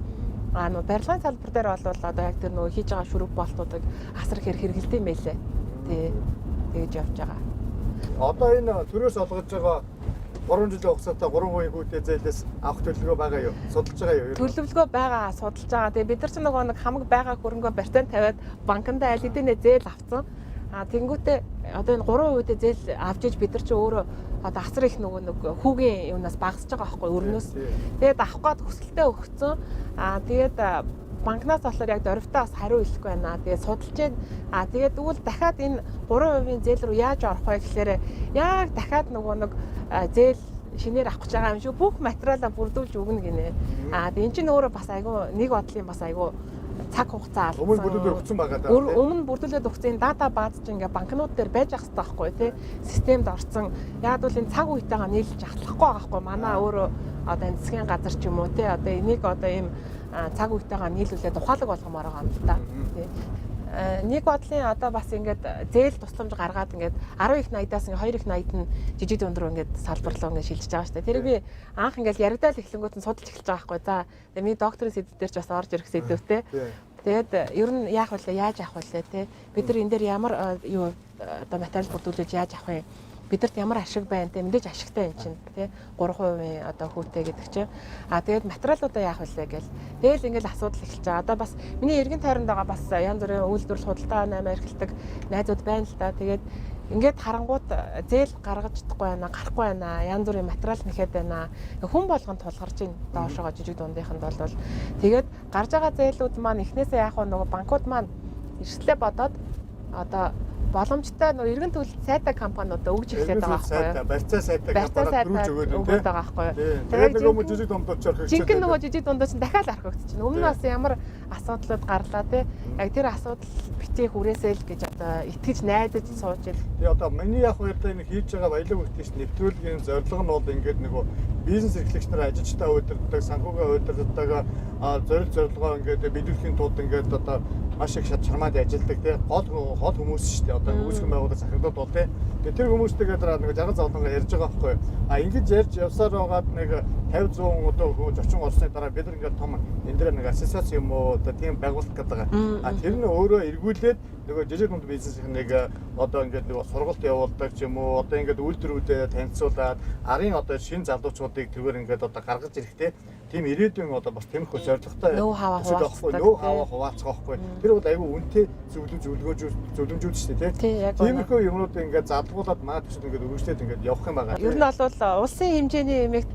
Нөгөө барилгын салбар дээр бол одоо яг тэр нөгөө хийж байгаа шүрүүп болтуудыг асар их хэрэгэлдэг юм байлээ. Тэгэж явж байгаа. Одоо энэ төрөөс олгож байгаа 3 жилийн хугацаатай 3 хувийн хүүтэй зээлээс авах төлөвлөгөө байгаа юу? Судалж байгаа юу? Төлөвлөгөө байгаа, судалж байгаа. Тэгээ бид нар ч нөгөө нэг хамаг байгаа хөрөнгөө барьцаанд тавиад банкнд аль хэдийнэ зээл авцсан. Тэнгүүтээ одоо энэ 3 хувийн зээл авч иж бид нар ч өөрөө одоо асар их нөгөө нэг хүүгийн юунаас багасж байгаа байхгүй өрнөөс. Тэгээд авах гээд хүсэлтээ өгсөн. Тэгээд банкнаас болохоор яг дөрвтөө бас хариу хэлэхгүй байна. Тэгээд судалж байна. Тэгээд тэгвэл дахиад энэ 3% зээл рүү яаж орох вэ гэхээр яг дахиад нөгөө нэг зээл шинээр авах гэж байгаа юм шүү. Бүх материалаа бүрдүүлж өгнө гинэ. Тэгээд эн чинь өөрөө бас айгүй нэг бодлын бас айгүй цаг хугацаа алдсан. Өмнө бүрдүүлээд өгсөн байгаа даа. Өмнө бүрдүүлээд өгсөн дата бааз чинь ингээ банкнууд дээр байж ах хэрэгтэй байхгүй тий. Системд орсон. Яг бол энэ цаг үетэйгээ нийлж ахлахгүй байгаа байхгүй. Манай өөрөө одоо энэ засгийн газар ч юм уу тий. Одоо энийг одоо ийм цаг үетэйгээ нийлүүлээд ухаалаг болгомоор байгаа юм л да. Тий. Нэг бодлын одоо бас ингээд зээл тусламж гаргаад ингээд 10 их 80-аас 2 их 80-д нь жижиг дунд руу ингээд салбарлуу ингээд шилжиж байгаа шүү дээ. Тэрийг би анх ингээд яригдаал эхлэнгүүт нь судалж эхэлж байгаа байхгүй. За миний докторийн сэдв дээр ч бас орж ирэх сэдвтэй. Тэгээд ер нь яах вэ? Яаж авах вэ те? Бид нар энэ дээр ямар юу одоо материал бүрдүүлж яаж авах юм? Бидэрт ямар ашиг байна те? Мэдээж ашигтай юм чинь те? 3% одоо хүүтэй гэдэг чинь. Тэгээд материалуудаа яах вэ гээл. Тэгэл ингээд асуудал эхэлж байгаа. Одоо бас миний эргэн тойронд байгаа бас янз бүрийн үйлдвэрлэл худалдаа 8 эрхэлдэг найзууд байна л да. Тэгээд ингээд харангууд зээл гаргаж чадахгүй байна, гарахгүй байна. Янз бүрийн материал нэхэд байна. Хүн болгонд тулгарч ийн доошоогоо жижиг дундынханд бол тэгээд гарч байгаа зээлүүд маань эхнээсээ яг нөгөө банкуд маань эрсдлээ бодоод одоо боломжтой нөгөө эргэн төлөлт сайтай компаниудаа өгж эхлэх байгаа байхгүй юу? Барьцаа сайтай компаниуд төрүүлж өгөөд байгаа байхгүй юу? Тэгээд нөгөө жижиг дундууд ч орох жинхэнэ нөгөө жижиг дундууд чинь дахиад архигдчихна. Өмнө нь бас ямар асуудлууд гарлаа те. Яг тэр асуудал битгий хүрээсэй л гэж одоо итгэж найдаж сууж ил. Тэгээ одоо миний яг хоёртой энэ хийж байгаа баялаг үтгийч нэвтрүүлгийн зорилго нь бол ингээд нөгөө бизнес эрхлэгч нар ажилчдаа удирддаг, санхугаа удирддаг, зорилгоо ингээд биелүүлэхийн тулд ингээд одоо маш их шат чармаад ажилладаг тий гол хүмүүс шүү дээ. Одоо үүсгэн байгуулалт захирлууд бол тий. Тэр хүмүүстэйгээ нэг жаргал зовлонго ярьж байгаа байхгүй. Ингэж ярьж явсаар байгаад нэг 50-100 одоо зочин орсны дараа бид нар ингээд том энэ дээр нэг ассоциац юм уу одоо тийм байгуулалт гэдэг байгаа. Тэр нь өөрөө эргүүлээд нөгөө жижиг дунд бизнесийн нэг одоо ингээд нэг сургалт явуулдаг ч юм уу одоо ингээд үйлдвэрүүдэд танилцуулаад арын одоо шинэ залуучуудыг тэргээр ингээд одоо гаргаж ирэхтэй тийм ирээдүйн одоо бас тиймэрхүү зорилготой нөө хаваа хуваацгаахгүй. Тэр бол айгүй үнэтэй зөвлөмжүүд шүү дээ тийм. Тиймэрхүү юмнууд ингээд залгуулад маа төсөл ингээд өргөжлээд ингээд явах юм байгаа. Ер нь бол улсын хэмжээний эмэгт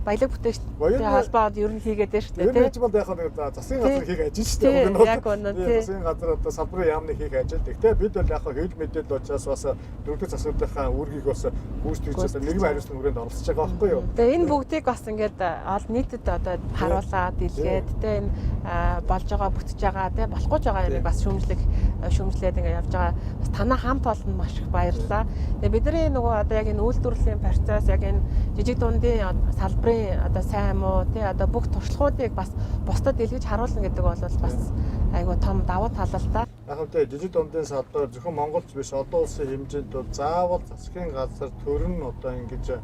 баялаг бүтээгчтэй холбоод ер нь хийгээд байна шүү дээ. Тэр чинь бол яг нэг засгийн газар хийх ажил шүү дээ. Яг үнэ тий. Засгийн газар одоо салбарын яамны хийх ажил. Гэхдээ бид бол яг хэвлэл мэдээлэл учраас бас дөрөвдөг засгийн үүргийг бас гүйцэтгэж нийгмийн хариуцлагын хүрээнд оролцож байгаа байхгүй юу? Тэгээ энэ бүгдийг бас ингээд олон нийтэд одоо харуулаад илгээд тэ энэ болж байгаа бүтэж байгаа тэ болохгүй байгаа юмыг бас шүүмжлээд ингээд явж байгаа. Бас танаа хамт олон маш их баярлалаа. Тэгээ бидний нөгөө одоо яг энэ үйлдвэрлэлийн процесс яг энэ жижиг дундын салбарын одоо сайн муу тий одоо бүх туршлагуудыг бас бусдад илгээж харуулна гэдэг бол бас айгүй том давуу тал л да. Яг үгүй жижиг дундын салбар зөвхөн Монголч биш олон улсын хэмжээнд заавал засгийн газар төрн одоо ингэж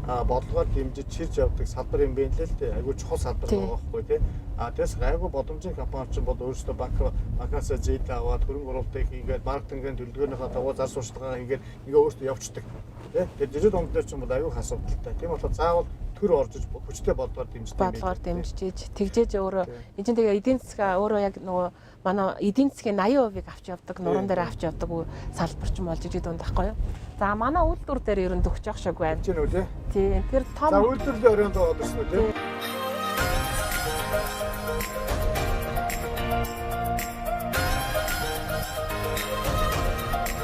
бодлогоор дэмжиж чирж явдаг салбар юм байна л дээ. Айгүй чухал салбар байгаа байхгүй тий. Тэгээс айгүй боломжийн компани ч бол өөрсдөө банкнаас зээл аваад хөрөнгө оруулалтыг хийгээд маркетингийн төлөвлөгөөнийхөө дагуу зар сурталчилгаа хийгээд ингээ өөрсдөө явцдаг. Тий. Тэгээд жижиг дунд дээр ч бол айгүй асуудалтай. Тийм болохоор заавал төр орж хүчтэй бодлогоор дэмжиж тэгжээж өөрөө энэ чинь тэгээ эдийн засгаа өөрөө яг нөгөө манай эдийн засгийн 80% авч явдаг нуруунд дээр авч явдаг салбар ч юм бол жижиг дунд байхгүй юу. За манай үйлдвэр дээр ер нь төгсөж шиг байна. Тийм үү тий. Тийм. Тэр том за үйлдвэрлэлийн оройнд байгаа гэсэн үү тий.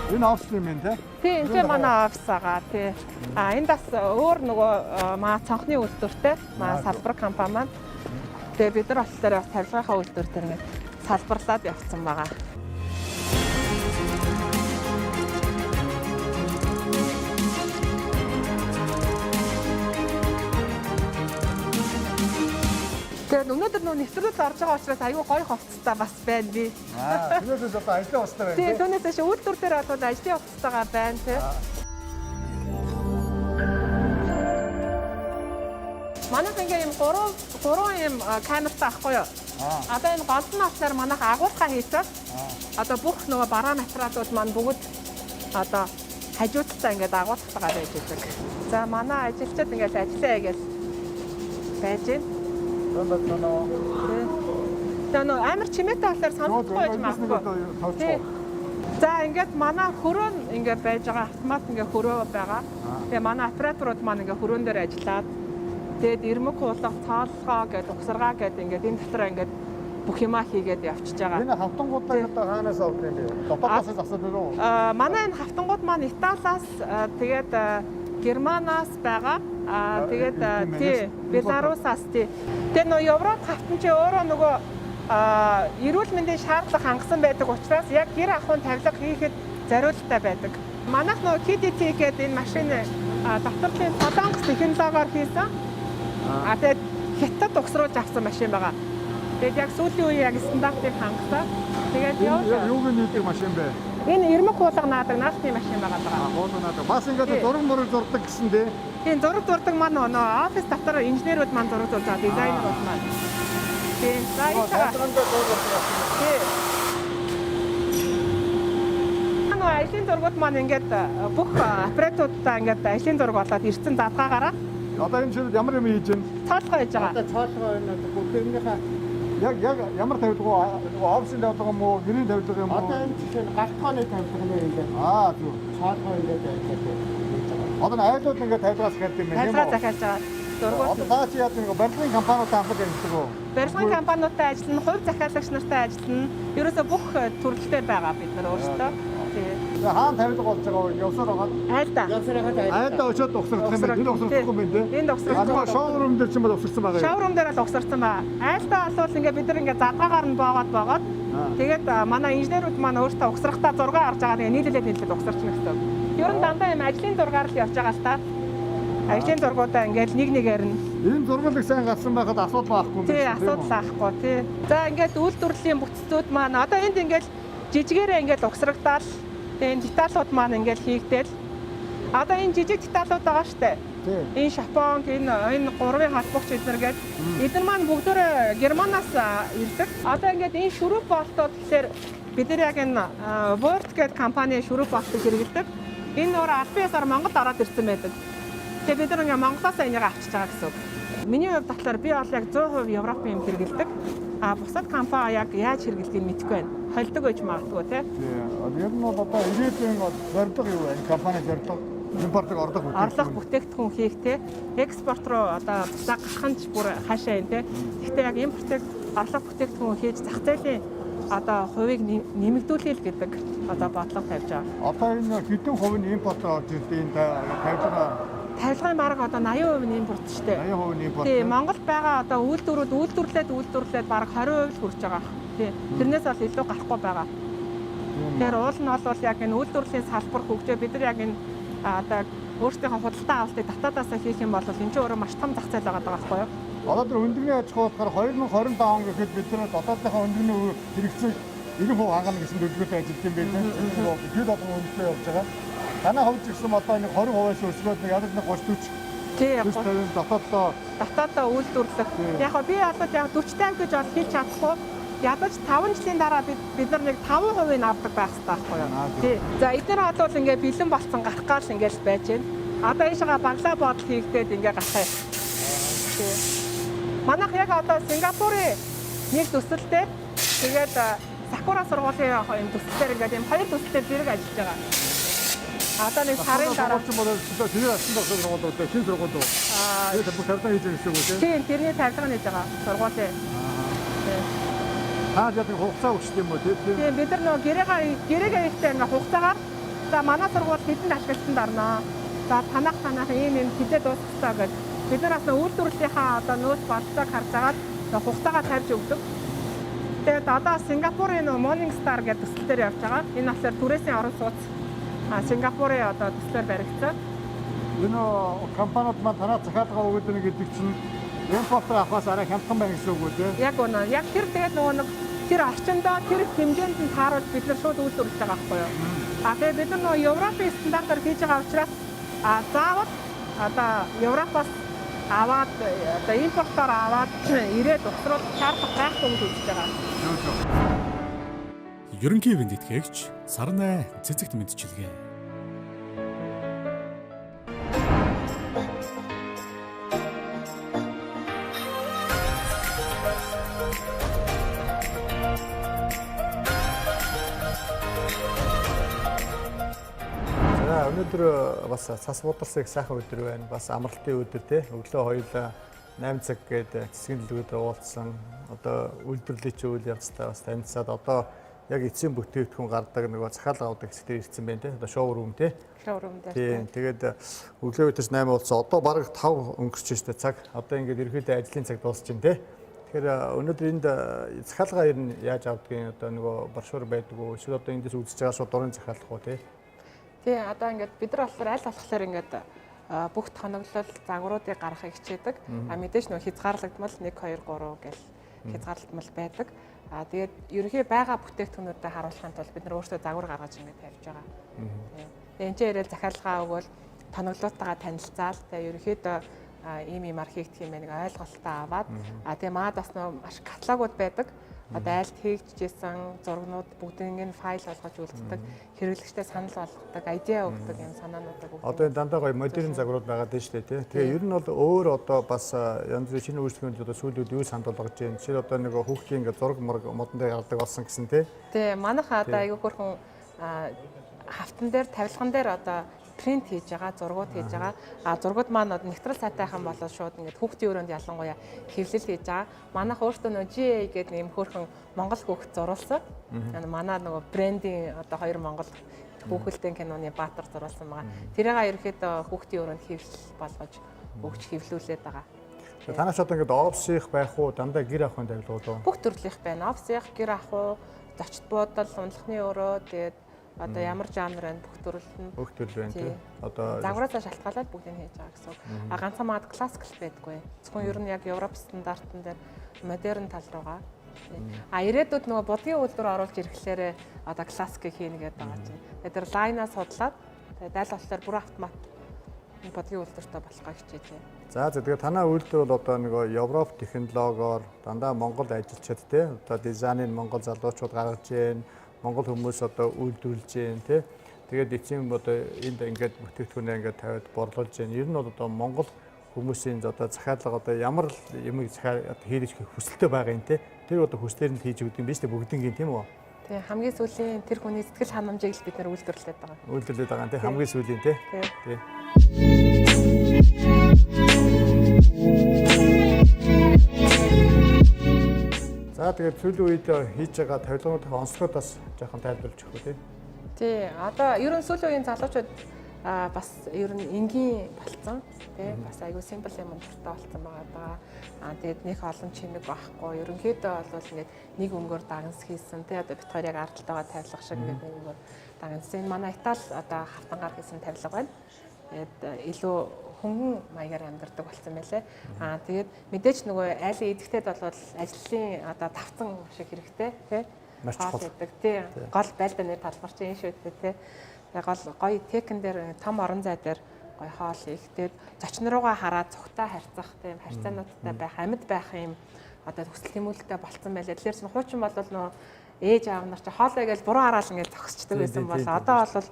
Энэ офис юм байна тий. Тийм энэ манай офис байгаа тий. Энд бас өөр нөгөө маа цонхны үйлдвэртэй маа салбар компани маань. Тэгээ бид нар болохоор бас тавилгынхаа үйлдвэр дээр ингээд салбарлаад явцсан байгаа. Тэгээд өнөөдөр нөө нэвтрүүлэлд орж байгаа учраас аюу гоё хувцастай бас байна би. Өнөөдөр одоо ажлын хувцастай байна. Тийм түүнээс чи үйлдвэр дээр бол ажлын хувцастайгаа байна тий. Манайх ингээ юм 3 юм камертай ахгүй юу? Одоо энэ гол нь болохоор манайх агуулгаа хийсэн. Одоо бүх нөгөө бараа материалууд маань бүгд одоо хажуудтай ингээд агуулгатайгаа байж байгаа. За манай ажилчид ингээд ажиллаа хийгээл байж байна. Тэгээ амар чимээтэй болохоор санахгүй байж магадгүй. За ингээд манай хөрөө ингээд байж байгаа автомат ингээд хөрөө байгаа. Тэгээ манай операторууд маань ингээд хөрөөн дээр ажиллаад тэгээд ирмэг хуулах, цаалгаа гэдэг, угсаргаа гэдэг ингээд энэ дотор ингээд бүх юмаа хийгээд явчихж байгаа. Энэ хавтангуудаа одоо хаанаас авдаг юм бэ? Дотоодоос асууж байна уу? Манай энэ хавтангууд маань Италиас тэгээд Германаас байгаа. Тэгээд тий Беларусаас тий. Тэгээд нөө Европ хавтан чи өөрөө нөгөө эрүүл мэндийн шаардлага хангасан байдаг учраас яг гэр ахуйн тавилга хийхэд зориулттай байдаг. Манайх нөгөө KDT гэдэг энэ машин доторлын солонгос технологиор хийсэн. Тэгээд хятад угсруулж авсан машин байгаа. Тэгээд яг сүүлийн үеийн яг стандартыг хангасан. Тэгээд юуг нээдэг машин бэ? Энэ ирмэг хуулга наадаг наалтын машин байгаа даа. Хуулга наадаг. Бас ингээд зураг мөрөг зурдаг гэсэн дээ. Тийм зураг зурдаг маань нөө офис дотор инженерүүд маань зураг зурж байгаа, дизайнерүүд маань. Тийм. За энэ ажлын зургууд маань ингээд бүх операторуудаа ингээд ажлын зураг болоод ирсэн задгаагаараа. Одоо энэ шилд ямар юм хийж байна? Цоолгоо хийж байгаа. Одоо цоолгоо энэ бүх юмнийхаа яг ямар тавилгаа офисын тавилгаа юм уу, гэрийн тавилгаа юм уу? Одоо энэ чинь галтгооны тавилга нэр юм байна. Зүг. Цоолгоо ингээд ажилладаг. Одоо айлууд ингээд тавилгаас гэдэг юм байна. Тавилгаа захиалж байгаа. Зургууд. Одоо цааш яа нэг барилгын компаниудаа хамт ажилладаг уу? Барилгын компаниудтай ажиллана, хувь захиалагч нартай ажиллана. Ерөөсө бүх төрөлтэй байгаа бид нар өөрсдөө. Хаан тавилга болж байгаа уу? Явсаар байгаа. Айлда. Айлда очоод угсрах юм байна. Энэ угсрахгүй юм дээ. Энд угсрах. Одоо шоурум дээр ч юм бол угсарсан байгаа. Шоурум дээр л угсарсан байгаа. Айлда бол ингээ бид нар ингээ задгаагаар нь боогоод тэгээд манай инженерүүд маань өөртөө угсрахтаа зураг харж байгаа. Тэгээ нийлүүлээд угсарчихна гэсэн. Ер нь дандаа юм ажлын зургаар л явж байгаа л та. Ажлын зургуудаа ингээл нэг нэгээр нь. Энэ зургалыг сайн гарсан байхад асуудал байхгүй юм байна. Тий, асуудал байхгүй тий. За ингээд үйлдвэрлэлийн бүтцүүд маань одоо энд ингээл жижигээрээ ингээл угсрагдаал. Тэгээ энэ деталууд маань ингээл хийгдээл. Одоо энэ жижиг деталууд байгаа штэ. Энэ Шапонг, энэ 3-ын холбогч эднэр гээд эдгээр маань бүгдөө Германаас ирдэг. Одоо ингээд энэ шүрүү болтууд тэгэхээр бид нар яг энэ Word гэдэг компани шүрүү болтыг хэрэглэдэг. Энэ өөр албан ёсоор Монголд ороод ирсэн байдаг. Тэгээ бид нар ингээ Монголоос энийг авчиж байгаа гэсэн үг. Миний хувьд болохоор би бол яг 100% Европын юм хэрэглэдэг. Бусад компани яг яаж хэрэглэдгийг мэдэхгүй байна. Холдог байж магадгүй тий. Ер нь бол одоо ирээдүйн зорилго юу вэ? Компани зорилго. импортыг орлого бүтээгдэхүүн хийх те экспорт руу одоо буцаа гарах нь бүр хаашаа юм те. Гэхдээ яг импортыг орлого бүтээгдэхүүн хийж зах зээлийн одоо хувийг нэмэгдүүлээл гэдэг одоо бодлого тавьж байгаа. Одоо энэ хэдэн хувийн импорт орж ирдэг энэ тавьж байгаа? Тавилгын бараг одоо 80% нь импорт шүү дээ. 80% импорт. Тийм, Монголд байгаа одоо үйлдвэрлээд бараг 20% л хүрч байгаа. Тийм. Тэрнээс бол илүү гарахгүй байгаа. Тэгэхээр уул нь бол яг энэ үйлдвэрлэлийн салбар хөгжөө бид нар яг энэ одоо өөрсдийнхөө худалдаа авалтыг дотоодоос хийх юм бол энэ чинь өөрөө маш том зах зээл байгаа байхгүй юу? Одоо тэр өндөгний аж ахуй болохоор 2025 он гэхэд бид нар дотоодынхаа өндөгний хэрэгцээг 90% хангана гэсэн төлөвлөгөөтэй ажиллаж юм байна. Хэд олон өндөрлөө явж байгаа. Танай хувьд гэсэн одоо нэг 20%-аас өсгөөд нэг яг нэг 30-40. Тийм. Дотоодоо үйлдвэрлэх. Яг би одоо яг 40-50 гэж бол хийж чадахгүй. Ядаж 5 жилийн дараа бид нар нэг 5%-ийг авдаг байх хэрэгтэй байхгүй юу? Тийм. За эдгээр бол ингээ бэлэн болцсон гарах гал ингээл байж байна. Одоо ийшээ баглаа бодол хийгдээд ингээ гарах юм. Тийм. Манайх яг одоо Сингапурын нэг төсөлтэй тэгээд Сакура сургуулийн энэ төсөлтөөр ингээд юм хоёр төсөлтөөр зэрэг ажиллаж байгаа. Одоо нэг сарын дараа ч юм бол тэр асан сургуулиуд шинэ сургуулиуд. Тэгээд бүх тавилга хийж байгаа гэсэн үг үү? Тийм, тэрний тавилга хийж байгаа сургуулийн. Та яг хугацаа өгч юм уу? Тийм, бид нар нөгөө гэрээгээ ихтэй ингээ хугацаагаар за манай сургууль хэдэн ашиглалтанд орноо. За танах ийм хизээ дуусгацаа гэж бид нар бас үйлдвэрлэлийнхаа одоо нөөц бодлогыг харж агаад хугацаагаа тавьж өгдөг. Тэгээд одоо Сингапурын нөгөө Morning Star гэдэг төсөлтөөр явж байгаа. Энэ болохоор түрээсийн орон сууц Сингапурын одоо төслөөр баригдсан. Энэ компаниуд маань танаа захиалга өгöd нэг гэдэг чинь импортер авахаас арай хямдхан байна гэсэн үг үү те? Яг үнэ. Яг тэр тэгээд нөгөө нэг тэр орчиндөө тэр хэмжээнд нь тааруулж бид нар шууд үйлдвэрлэж байгаа байхгүй юу? Тэгээд бид нар нөгөө Европын стандартаар хийж байгаа учраас заавал одоо Европоос аваад одоо импортоор аваад ирээд ухруулах шаардлага байхгүй гэж үзэж байгаа. Ерөнхий эвэнд итгэгч Сарнай цэцэгт мэдчилгээ. Өнөөдөр бас цас буудалсан их сайхан өдөр байна. Бас амралтын өдөр те. Өглөө хоёулаа 8 цаг гээд цэцгийн дэлгүүрээр уулзсан. Одоо үйлдвэрлэлийн үйл явцтай бас танилцаад одоо яг эцсийн бүтээгдэхүүн гардаг нөгөө захиалга авдаг хэсгээр ирсэн байна те. Одоо шоурум те. Шоурум дээр. Тийм. Тэгээд өглөө өдөрс 8 уулзсан. Одоо бараг 5 өнгөрч штэ цаг. Одоо ингээд ерөөхдөө ажлын цаг дуусч байна те. Тэгэхээр өнөөдөр энд захиалга ер нь яаж авдгийг одоо нөгөө брошюр байдгүй. Эсвэл одоо эндээс үзэж байгаа шууд дурын захиалга уу те. Тийм, одоо ингээд бид нар болохоор аль болохоор ингээд бүх тоноглол загваруудыг гаргахыг хичээдэг. Мэдээж нөх хязгаарлагдмал 1 2 3 гэл хязгаарлагдмал байдаг. Тэгээд ерөнхий байгаа бүтээгдэхүүнүүдэд харуулахын тулд бид нар өөрсдөө загвар гаргаж ингээд тавьж байгаа. Тэгээд энэ ч яриад захиалгаа өгвөл тоноглолтойгоо танилцаал. Тэгээд ерөнхийдөө ийм архитект юм нэг ойлголттой аваад тэгээд маад бас маш каталогууд байдаг. Одоо айлт хийгдчихсэн зургнууд бүгднийг нь файл болгож үлддэг, хэрэглэгчтэй санал болгодог, айдиа өгдөг юм санаануудыг өгдөг. Одоо энэ дандаа гоё модерн загварууд байгаа дээ шүү дээ, тий. Тэгээ ер нь бол өөр одоо бас янз бүрийн шинэ үйлчлэгээнүүд одоо сүүлүүд юу санал болгож байна. Жишээ одоо нэг хүүхдийн ингээ зураг модон дээр гардаг болсон гэсэн тий. Тий, манайх одоо айгүй хөрхөн хавтан дээр, тавилган дээр одоо принт хийж байгаа, зургууд хийж байгаа. Зургууд маань нэвтрэл сайтайхан болоод шууд ингээд хүүхдийн өрөөнд ялангуяа хэвлэл хийж байгаа. Манайх өөртөө нөгөө GA гэдэг нэм хөөрхөн Монгол хүүхд зуруулсан. Манай нөгөө брендийн одоо 2 Монгол хүүхэлдэйн киноны баатар зуруулсан байгаа. Тэрийг ерөөхдөө хүүхдийн өрөөнд хэвлэл болгож өгч хэвлүүлээд байгаа. Танаас одоо ингээд офсих байх уу, дандаа гэр ахын тавилгууд уу? Бүх төрлийнх байна. Офсих, гэр ах уу, зочд буудал, унлахны өрөө, тэгээд одоо ямар жанр байна бүх төрөл нь. Бүх төрөл байна тий. Одоо загвараасаа шалтгаалаад бүгдийг хийж байгаа гэсэн үг. Ганцхан маад классикл байдгүй. Зөвхөн ер нь яг Европ стандартын дээр модерн тал руугаа. Ирээдүйд нөгөө будгийн үйлдвэр оруулж ирэхлээр одоо классикийг хийнэ гэдэг байгаа чинь. Тэр лайнаа судлаад тэгээд аль болохоор бүр автомат будгийн үйлдвэртэй болохоо хичээж байна. За тэгээд танаа үйлдвэр бол одоо нөгөө Европ технологиор дандаа Монгол ажилчид тий. Одоо дизайныг Монгол залуучууд гаргаж байна. Монгол хүмүүс одоо үйлдвэрлэж байна тий. Тэгээд эцсийн одоо энд ингээд бүтээгдэхүүнээ ингээд тавиад борлуулж байна. Ер нь бол одоо Монгол хүмүүсийн одоо захиалга одоо ямар юм хийж хүсэлтэй байгаа юм тий. Тэр одоо хүслээр нь хийж өгдөг юм биш үү бүгднгийн тийм үү? Тэгээ хамгийн сүүлийн тэр хүний сэтгэл ханамжийг л бид нэр үйлдвэрлэдэг байгаа. Үйлдвэрлэдэг байгаа тийм хамгийн сүүлийн тийм. Тий. За тэгээд сүүлийн үед хийж байгаа тавилгуудын онцлогоодаас жоохон тайлбарлаж өгөх үү тийм. Тий. Одоо ер нь сүүлийн үеийн залуучууд бас ер нь энгийн болцсон тий бас айгүй симпл юм дуртай болцсон байгаа. Тэгээд нэг олон чимэг байхгүй. Ерөнхийдөө бол ингээд нэг өнгөөр дагнас хийсэн тий одоо бид хоёр яг ардталтайгаа тавилга шиг ингээд нэг өнгөөр дагнасан. Манай Итали одоо хавтангаар хийсэн тавилга байна. Тэгээд илүү хөнгөн маягаар амьдардаг болсон байлээ. Тэгээд мэдээж нөгөө айлын идэвхтэд бол ажлын одоо тавцан шиг хэрэгтэй тий маш чухал гэдэг тий гол байлдаа нэр талбар чинь шүү дээ тий. Гол гоё текэн дээр том орон зай дээр гоё хоол их. Тэгээд зочин руугаа хараад цогтой харьцах тийм харьцаануудтай байх, амьд байх юм одоо хүсэл тэмүүлэлтэй болцсон байлаа. Тэгэхээр чинь хуучин бол нөө ээж аав нар чи хоолой гэж буруу хараал ингээд зогсчдаг байсан бол одоо бол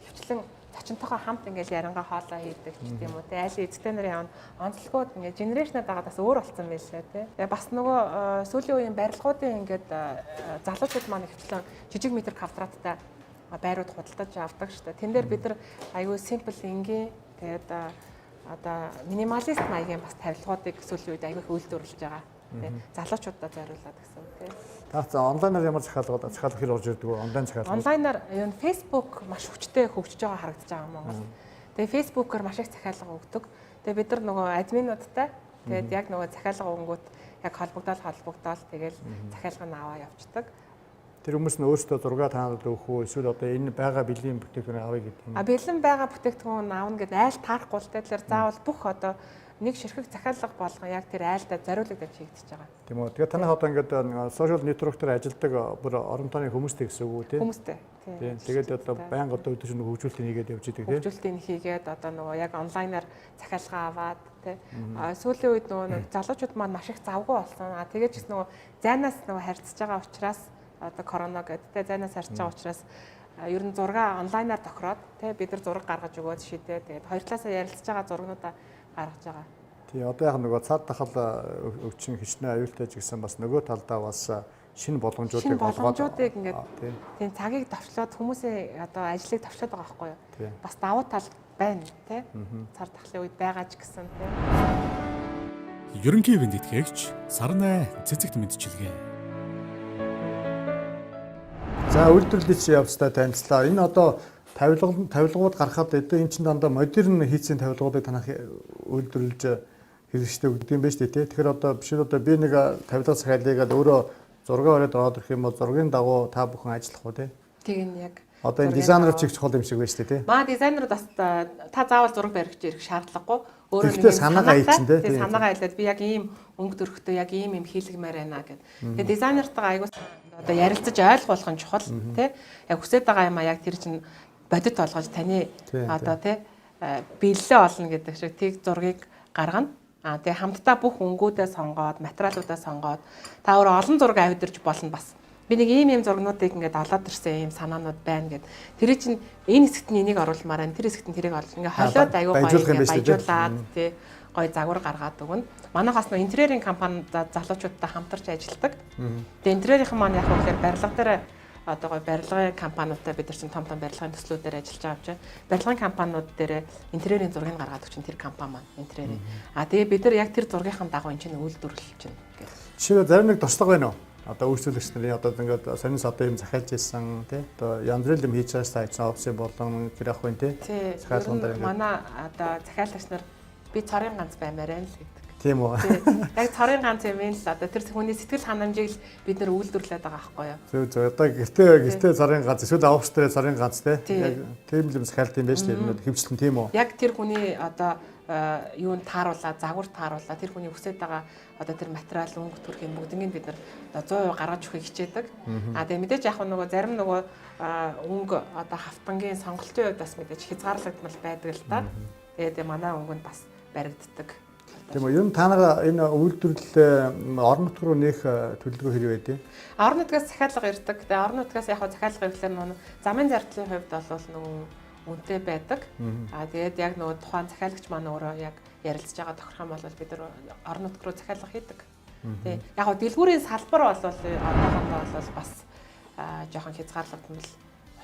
хөвчлэн зочинтойгоо хамт ингээд ярангаа хоолой хийдэг ч тийм үү. Тэгээд айл эцтэй нарын онцлогууд ингээд генерашнад байгаа бас өөр болцсон байлаа тий. Тэгээд бас нөгөө сүүлийн үеийн барилгуудын ингээд залуучууд маань хөвчлэн жижиг метр квадраттай байрууд худалдаж авдаг шүү дээ. Тэн дээр бид нар аюу симпл энгийн тэгээд одоо минималист маягийн бас тавилгуудыг сүүлийн үед аюу их үйлдвэрлэж байгаа. Тэ залуучуудаа зориулаад гэсэн үг тийм. Та онлайнаар ямар захиалга хэр орж ирдэг вэ? Онлайн захиалга. Онлайнаар юу Facebook маш хүчтэй хөгжиж байгаа харагдаж байгаа Монгол. Тэгээ Facebook-оор маш их захиалга өгдөг. Тэгээ бид нар нөгөө админуудтай тэгээд яг нөгөө захиалга өгөнгүүт яг холбогдоод тэгэл захиалга нь аваа явцдаг. Тэр хүмүүс нь өөрсдөө зураг таанад өгөх үү эсвэл одоо энэ байгаа бэлгийн бүтээгдэхүүн авъя гэдэг юм. Бэлэн байгаа бүтээгдэхүүн аавна гэдэг айл таарахгүй л тэгэхээр заавал бүх одоо нэг ширхэг захиалга болгон яг тэр айлдаа зориулагдаж хийгдэж байгаа. Тийм үү. Тэгээ танах одоо ингээд сошиал нэтворк дээр ажилладаг бүр орон тооны хүмүүстэй гэсэн үг үү тийм. Хүмүүстэй. Тийм. Тэгээд одоо байнга одоо өдөр шөнө хөгжүүлэлтийг хийгээд явж идэг тийм. Хөгжүүлэлтийг хийгээд одоо нөгөө яг онлайнаар захиалга аваад тийм. Сүүлийн үед нөгөө залуучууд маань маш их завгүй болсон. Тэгээд ч нөгөө зайнаас нөгөө харьцаж байгаа учраас одоо корона гэдэг зайнаас харьцаж байгаа учраас ер нь зураг онлайнаар тохироод тий бид нар зураг гаргаж өгөөд шийдээ. Тэгээд хоёр талаасаа ярилцж байгаа зургнуудаа гаргаж байгаа. Тий одоо яг нөгөө цаад тахал өвчин хичнээн аюултай ч гэсэн бас нөгөө талдаа бас шинэ боломжуудыг олгоод ингээд тийм цагийг товчлоод хүмүүсийн одоо ажлыг товчлоод байгаа байхгүй юу? Бас давуу тал байна тий. Цар тахлын үед байгаа ч гэсэн тий. Ерөнхий эвэнд итгэгч Сарнай цэцэгт мэдчилгээ. За үйлдвэрлэлийн явцтай танилцлаа. Энэ одоо тавилгууд гаргахад энэ чинь дандаа модерн хийцийн тавилгуудыг танах үйлдвэрлэж хэрэгждэг гэдэг юм байна шүү дээ. Тэгэхээр одоо биш одоо би нэг тавилга захиалгаагаад өөрөө зураг бариад ороод ирэх юм бол зургийн дагуу та бүхэн ажиллах уу тий? Тэг нь яг одоо энэ дизайнер чиг чухал юм шиг байна шүү дээ тий. Маа дизайнерууд бас та заавал зураг барих гэж ирэх шаардлагагүй. Өөрөө нэг санаагаа хийсэн тий. Санаагаа хэлээд би яг ийм өнгө төрхтөө яг ийм юм хийлгмээр байна гэд. Тэгээ дизайнертайгаа айгуу одоо ярилцаж ойлгуулах нь чухал тий. Яг хүсэж байгаа юм а яг тэр чинь бодит болгож таны одоо тий биелэлээ олно гэдэг шиг тийг зургийг гаргана. Тэгээ хамтдаа бүх өнгүүдээ сонгоод, материалуудаа сонгоод та өөрөө олон зураг авдирч болно бас. Би нэг ийм зургнуудыг ингээд олоод ирсэн ийм санаанууд байна гэд. Тэр чинь энэ хэсэгт нь энийг оруулмаар байна, тэр хэсэгт нь тэрийг оруулна. Ингээд холиод аюу гоё баяжуулаад тий гоё загвар гаргаад өгнө. Манайхаас нөө интерьерийн компани залуучуудтай хамтарч ажилладаг. Тэгээ интерьерийнхэн маань яг үнэхээр барилга дээр одоо гоё барилгын компаниудтай бид нар чинь том барилгын төслүүдээр ажиллаж байгаа юм чинь. Барилгын компаниуд дээр интерьерийн зургийг гаргаад өгчин тэр компани маань интерьерийн. Тэгээ бид нар яг тэр зургийнхаа дагуу энэ чинь үйлдвэрлэж чинь гэх. Жишээ зарим нэг туслага байна уу? Одоо үйлчлүүлэгч нарын одоо ингээд сонирс одоо юм захиалж ирсэн тий. Одоо янз бүрийн юм хийж байгаа сайт офисын болон тэр ах байна тий. Захиалган дээр манай одоо захиалагч нар би цорын ганц баймаар л гэдэг. Тийм үү. Яг цорын ганц юм л одоо тэр хүний сэтгэл ханамжийг бид нар үйлдвэрлээд байгаа байхгүй юу? Зөв. Одоо гэртээ цорын ганц эсвэл авах дээр цорын ганц тий. Яг тийм юм захиалт юм байна шүү дээ. Хөвчлэн тийм үү? Яг тэр хүний одоо юунд тааруулаад, загвар тааруулаад тэр хүний хүсэж байгаа одоо тэр материал өнгө төрхийн бүгднийг бид нар 100% гаргаж өгөхийг хичээдэг. Тэгээ мэдээж яг нөгөө зарим нөгөө өнгө одоо хавтангийн сонголтын үед бас мэдээж хязгаарлагдмал байдаг л да. Тэгээд манай өнгөнд бас баригддаг. Тийм үү. Ер нь та нараа энэ үйлдвэрлэл орон нутг руу нээх төлөвлөгөө хэрэг байдیں۔ Орон нутгаас захиалга ирдэг. Тэгээ орон нутгаас яг захиалга ирэхлээр нөгөө замын зардлын хувьд бол нөгөө үнэтэй байдаг. Тэгээд яг нөгөө тухайн захиалагч маань өөрөө яг ярилцж байгаа тохирох юм бол бид нар орон нутг руу захиалга хийдэг. Тэгээ яг дэлгүүрийн салбар бол одоохондоо бол бас жоохон хязгаарлагдмал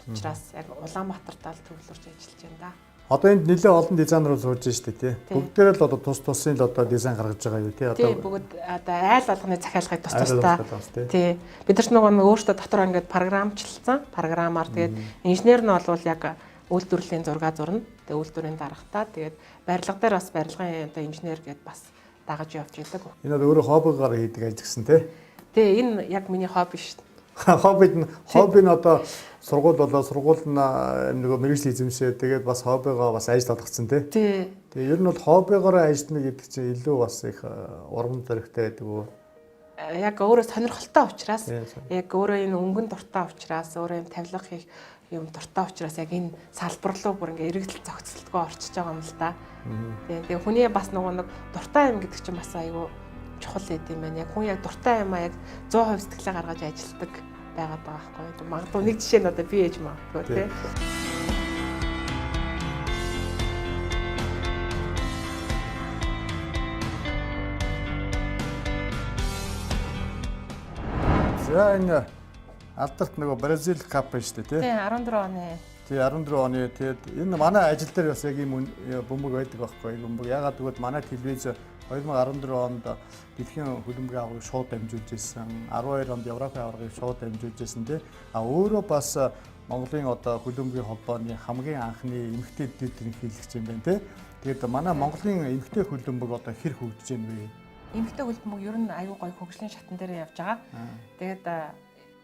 учраас яг Улаанбаатарт л төвлөрч ажиллаж байна да. Одоо энд нэлээд олон дизайнерууд сууж штэ тий. Бүгдээрээ л одоо тус тусын л одоо дизайн гаргаж байгаа юу тий. Одоо бүгд одоо айл болгоны захиалгыг тус тусдаа тий. Бид нар нөгөө өөртөө дотор ингээд програмчлалсан. Програмаар тэгээд инженер нь бол яг үйлдвэрлэлийн зураг зурна. Тэгээд үйлдвэрийн дарагтаа тэгээд барилга дээр бас барилгын одоо инженер гэдээ бас дагаж явж идэг. Энэ бол өөрөө хоббигоор хийдэг ажил гэсэн тий. Тэгээ энэ яг миний хобби шүү дээ. Хобби нь одоо сургууль болоо сургууль нь нөгөө мэрэгжил эзэмшээ тэгээд бас хоббигоо бас ажил олгоцсон тий. Тэгээ ер нь бол хоббигоор ажиллана гэдэг чинь илүү бас их урам зоригтой байдаг уу? Яг өөрөө сонирхолтой учраас яг өөрөө энэ өнгөн дуртай учраас өөрөө юм тавилга хийх юм дуртай учраас яг энэ салбар руу бүр ингээ эргэлт зохицолтгоо орчиж байгаа юм л да. Тэгээ хүний бас нөгөө нэг дуртай юм гэдэг чинь бас айгүй чухал гэдэг юм байна. Яг хүн яг дуртай юм а яг 100% сэтгэлээ гаргаж ажилладаг байгаад байгаа байхгүй. Магадгүй нэг жишээ нь одоо би ээж магадгүй тий. За энэ алдарт нөгөө Бразил кап байна шүү дээ тий. Тий 14 оны. Тий 14 оны тэгээд энэ манай ажил дээр бас яг юм бөмбөг байдаг байхгүй. Бөмбөг ягаад гэвэл манай телевиз 2014 онд дэлхийн хөлбөмбөгийн аваргыг шууд дамжуулж ирсэн. 12 онд Европын аваргыг шууд дамжуулж ирсэн тий. Өөрөө бас Монголын одоо хөлбөмбөгийн холбооны хамгийн анхны эмэгтэй ерөнхийлөгч юм байна тий. Тэгээд манай Монголын эмэгтэй хөлбөмбөг одоо хэр хөгжиж байна вэ? Эмэгтэй хөлбөмбөг ер нь аюу гой хөгжлийн шатан дээр явж байгаа. Тэгээд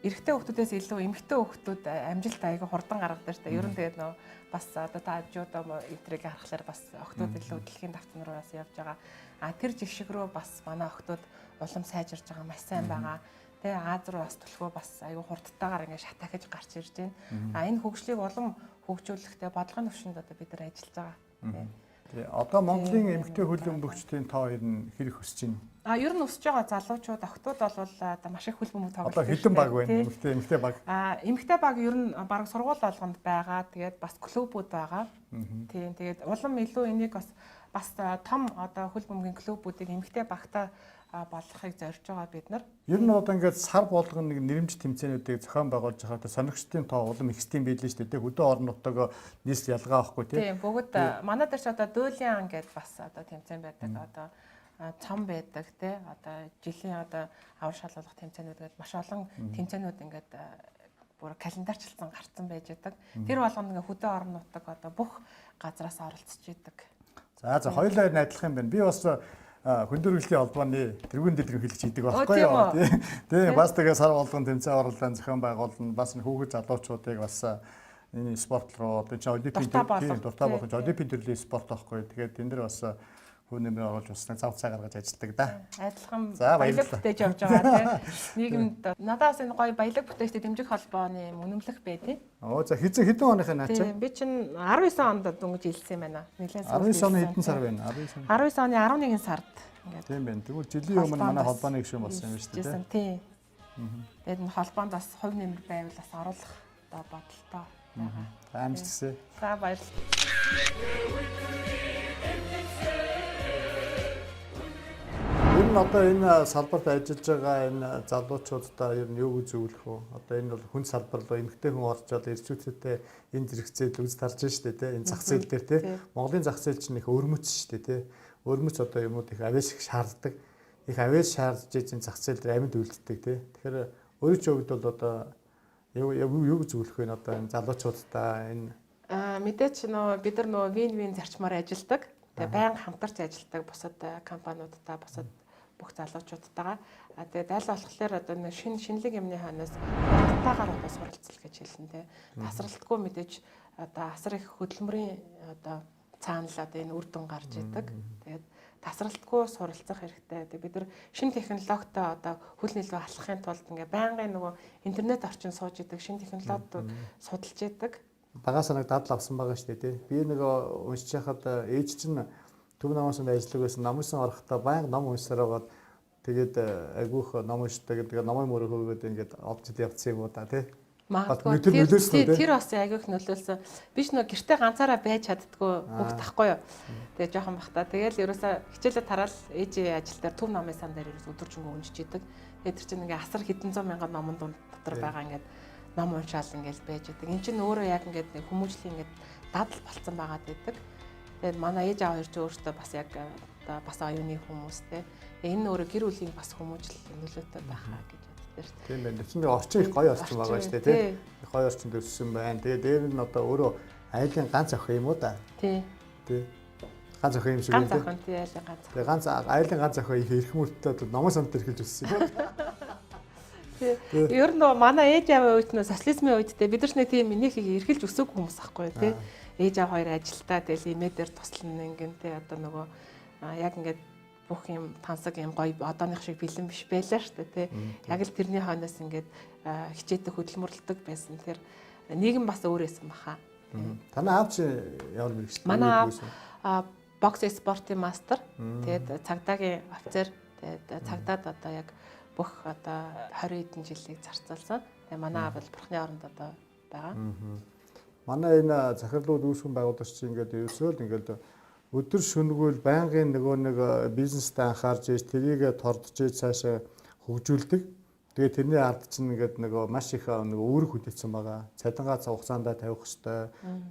эрэгтэй хүүхдүүдээс илүү эмэгтэй хүүхдүүд амжилт аяга хурдан гаргадаг шүү дээ. Ер нь тэгээд нөө бас одоо та жуудо эдрийг харахаар бас охтууд илүү дэлхийн давтан руу бас явж байгаа. Тэр жигшиг рүү бас манай охтууд улам сайжирж байгаа маш сайн байгаа. Тэгээ Аз руу бас төлхөө бас аюу хурдтайгаар ингээд шатахиж гарч ирж байна. Энэ хөгжлийг улам хөгжүүлэхдээ бодлогын төвшөнд одоо бид нар ажиллаж байгаа. Тэгээ одоо Монголын эмэгтэй хөлбөмбөгчдийн тоо ер нь хэр их өсөж байна? Ер нь өсөж байгаа залуучууд охтууд бол одоо маш их хөлбөмбөг тоглож байна. Одоо хэдэн баг байна? Эмэгтэй баг. Эмэгтэй баг ер нь баг сургууль болгонд байгаа. Тэгээд бас клубүүд байгаа. Тийм тэгээд улам илүү энийг бас том одоо хөлбөмбөгийн клубүүдийг эмэгтэй багтаа болгохыг зорж байгаа бид нар. Ер нь одоо ингээд сар болгоно нэг нэрэмж тэмцээнүүдийг зохион байгуулж байхад сонирхчдын тоо улам ихсдэм байлээ шүү дээ. Хөдөө орон нутгааг нийс ялгаа авахгүй тий. Тийм бүгд манай дээр ч одоо дуулиан гэдээ бас одоо тэмцээн байдаг. Одоо цом байдаг тий. Одоо жилийн одоо авар шалгуулах тэмцээнүүд гэдэг маш олон тэмцээнүүд ингээд бүр календарчлсан гарцсан байж байдаг. Тэр болгонд ингээд хөдөө орон нутаг одоо бүх газраас оролцож идэг. За хоёулаа найдлах юм байна. Би бас хүндрэлтийн холбооны тэргуун дэдрэг хэлж хийдэг байхгүй юу. Тийм бас тэгээ сар болгон тэмцээн орлон зохион байгуулна. Бас хүүхэд залуучуудыг бас энэ спорт руу одоо олимпийн дуртай болох олимпийн төрлийн спорт байхгүй. Тэгээд энэ дэр бас хүн нэмэр оруулж уснаа зав цаа гаргаж ажилладаг да. Адилхан баялаг бүтээж явж байгаа тийм. Нийгэмд надаас энэ гоё баялаг бүтээжтэй дэмжих холбооны үнэмлэх байдیں۔ За хэдэн оныхын наа чи? Би чинь 19 онд дөнгөж илсэн байна. Нэлээд 19 оны хэдэн сар байна? 19 оны 11 сард. Тийм байна. Тэгвэл жилийн өмнө манай холбооны гишүүн болсон юм шүү дээ. Тийм. Тэгээд энэ холбоонд бас хувь нэмэр байвал бас оруулах одоо бодолтой. Амжилтсэ. За баярлалаа. Ер нь одоо энэ салбарт ажиллаж байгаа энэ залуучуудаа ер нь юу гэж зөвлөх вэ? Одоо энэ бол хүн салбар руу эмэгтэй хүн орж чад ирчүүцтэй энэ зэрэгцээл үз тарж штэ тий. Энэ зах зээл дээр тий. Монголын зах зээл чинь их өрмөц штэ тий. Өрмөц одоо юмуд их авьяас их шаарддаг. Их авьяас шаардж энэ зах зээл дээр амьд үлддэг тий. Тэгэхээр өөрийн ч хувьд бол одоо юу гэж зөвлөх вэ? Одоо энэ залуучуудаа энэ мэдээч нөө бид нар нөө вин зарчмаар ажилладаг. Тэгээ байнга хамтарч ажилладаг бусад компаниудтай бусад бүх залуучуудтайгаа. Тэгээд аль болохоор одоо нэг шинэлэг юмны ханаас хурдтайгаар одоо суралцал гэж хэлсэн тий. Тасралтгүй мэдээж одоо асар их хөдөлмөрийн одоо цаанал одоо энэ үр дүн гарч идэг. Тэгээд тасралтгүй суралцах хэрэгтэй. Тэгээд бид нар шинэ технологитой одоо хөл нийлүү алхахын тулд ингээ байнгын нөгөө интернет орчин сууж идэг шинэ технологиуд судалж идэг. Багаа санаг дадал авсан байгаа шүү дээ тий. Би нөгөө уншиж хахад ээж чинь төв намаасанд ажиллаж байсан намынсан орохдоо байнга ном уншсаар байгаад тэгээд айгүйх ном уншдаг гэдэг номын мөрөөгөөд ингээд олж явцсан юм уу та тий. Магадгүй тэр бас айгүйх нөлөөлсөн. Биш нөө гэртээ ганцаараа байж чаддгүй хүүхд тахгүй юу. Тэгээ жоохон бахта. Тэгээл ерөөсө хичээлээ тараал ээжээ ажил дээр төв намын сан дээр ерөөс өдөржингөө уншиж идэг. Тэгээд тэр чинь ингээ асар хэдэн зуун мянган номон дотор байгаа ингээд ном уншаал ингээл байж байдаг. Энд чинь өөрөө яг ингээд нэг хүмүүжлийн ингээд дадал болцсон байгаад байдаг. Тэгээд манай ээж аав хоёр ч өөртөө бас яг одоо бас оюуны хүмүүс те. Энэ өөрөө гэр бүлийн бас хүмүүжил нөлөөтэй байхаа гэж боддог шүү дээ. Тийм байна. Эцэндээ орчин их гоё орчин байгаа шүү дээ тий. Их гоё орчин төссөн байна. Тэгээ дээр нь одоо өөрөө айлын ганц охин юм уу да? Тий. Тий. Ганц охин юм шиг ганц охин тий айлын ганц. Тэгээ ганц айлын ганц охин их эрх мөртөө номон самт эрхэлж өссөн юм. Тий. Ер нь манай ээж аавын үед нь социализмын үед те бид нар нэг тийм энийг эрхэлж өсөөг хүмүүс ахгүй тий. Ээж аав хоёр ажилтаа тэгэл имээ дээр туслана ингэн те одоо нөгөө яг ингээд бүх юм тансаг юм гоё одооных шиг бэлэн биш байлаа шүү дээ тий. Яг л тэрний хойноос ингээд хичээдэг хөдөлмөрлөдөг байсан. Тэр нийгэм бас өөр байсан баха. Танай аав чи ямар мэрэгчлээ? Манай аав бокс спортын мастер. Тэгээд цагдаагийн офицер. Тэгээд цагдаад одоо яг бүх одоо 20 хэдэн жилийг зарцуулсан. Тэгээд манай аав бол бурхны оронд одоо байгаа. Манай энэ захирлууд үүсгэн байгуулагч чинь ингээд ерөөсөө л ингээд өдөр шөнөгөөл байнгын нөгөө нэг бизнестэй анхаарч ийж тэрийг тордж ийж цаашаа хөгжүүлдэг. Тэгээ тэрний ард чинь ингээд нөгөө маш их нөгөө үүрэг хүлээсэн байгаа. Цалингаа хугацаанд тавих хэрэгтэй.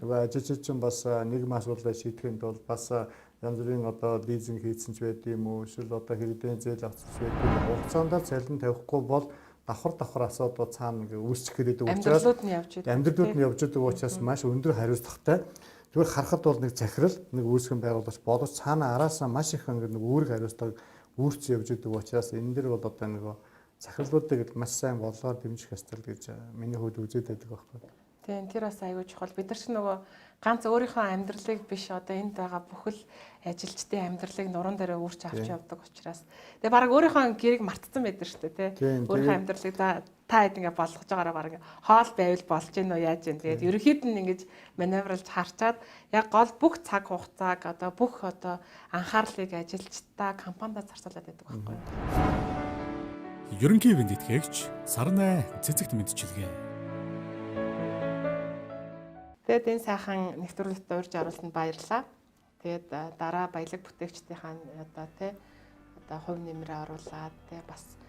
Нөгөө ажилчид чинь бас нийгмийн асуудлыг шийдэхэд бол бас янз бүрийн одоо лизинг хийсэн ч байд юм уу, эсвэл одоо хэрэгдэн зээл авчих ч байд юм. Хугацаанд цалин тавихгүй бол давхар асуудал цаана ингээ үүсчих гэдэг учраас амьдралууд нь явж байгаа учраас маш өндөр хариуцлагатай. Тэгвэл харахад бол нэг захирал нэг үүсгэн байгуулагч боловч цаана араасаа маш их ингээ нэг үүрэг хариуцлага үүрч явж байгаа учраас энэ дэр бол одоо нөгөө захирлуудыг маш сайн болгоод дэмжих ёстой гэж миний хувьд үзээд байдаг байхгүй. Тийм тэр бас аягүй чухал. Бид нар ч нөгөө ганц өөрийнхөө амьдралыг биш одоо энд байгаа бүхэл ажилчдын амьдралыг нуруунд дээр өөрч авч явдаг учраас тэгээ бараг өөрийнхөө гэрийг мартсан байдаг шүү дээ тий. Өөрийнхөө амьдралыг та хэд ингээ болгож байгаараа бараг хоол байвал болж гин үү яаж гин. Тэгээд ерөнхийд нь ингэж маневрлж харчаад яг гол бүх цаг хугацааг одоо бүх одоо анхаарлыг ажилчдаа компанидад зарцуулаад байдаг байхгүй. Ерөнхий эвэнд итгэгч Сарнай цэцэгт мэдчилгээ. Тэгээд энэ сайхан нэвтрүүлэгт урьж оруулсанд баярлалаа. Тэгээд дараа баялаг бүтээгчдийн одоо тий одоо хувь нэмрээ оруулаад тий бас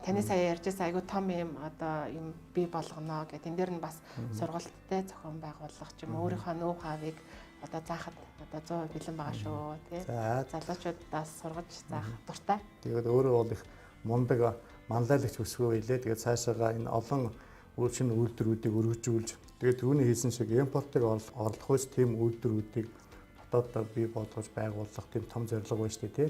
таны сая ярьжсэн айгуу том юм одоо юм бий болгоно гэх тэн дээр нь бас сургалттай зохион байгуулах ч юм өөрийнхөө нөө хавыг одоо заахад одоо 100% бэлэн байгаа шүү тий. Залуучуудаас сургаж заах дуртай. Тэгээд өөрөө бол их мундаг манлайлагч өсгөө илээ. Тэгээд цаашаага энэ олон шинэ үйлдвэрүүдийг өргөжүүлж тэгээд түүний хийсэн шиг импортыг орлохоос тийм үйлдвэрүүдийг дотооддоо бий болгож байгуулах тийм том зорилго байна шүү дээ тий.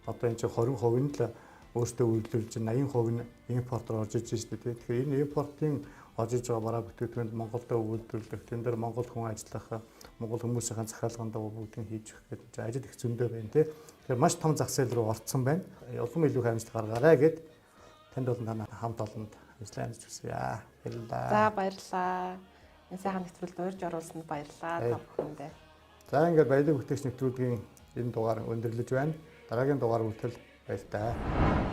Одоо энэ чинь 20% нь л өөртөө үйлдвэрлэж 80% нь импортоор орж иж шүү дээ тий. Тэгэхээр энэ импортын орж иж байгаа бараа бүтээгдэхүүнд Монголд үйлдвэрлэх, тэн дээр Монгол хүн ажиллах, Монгол хүмүүсийн захиалганд бүгдийг хийж өгөх гэдэг ажил их зөндөө байна тий. Тэгэхээр маш том зах зээл рүү орцсон байна. Улам илүү харамсалтай гаргаарай гэд танд бол танай хамт олонд ажиллаж хүсье. Баярлалаа. За баярлалаа. Энэ сайхан нэвтрүүлэлд урьж оруулсанд баярлалаа та бүхэндээ. За ингээд баялаг бүтээгч нэвтрүүлгийн энэ дугаар өндөрлөж байна. Дараагийн дугаар хүртэл баяр таа.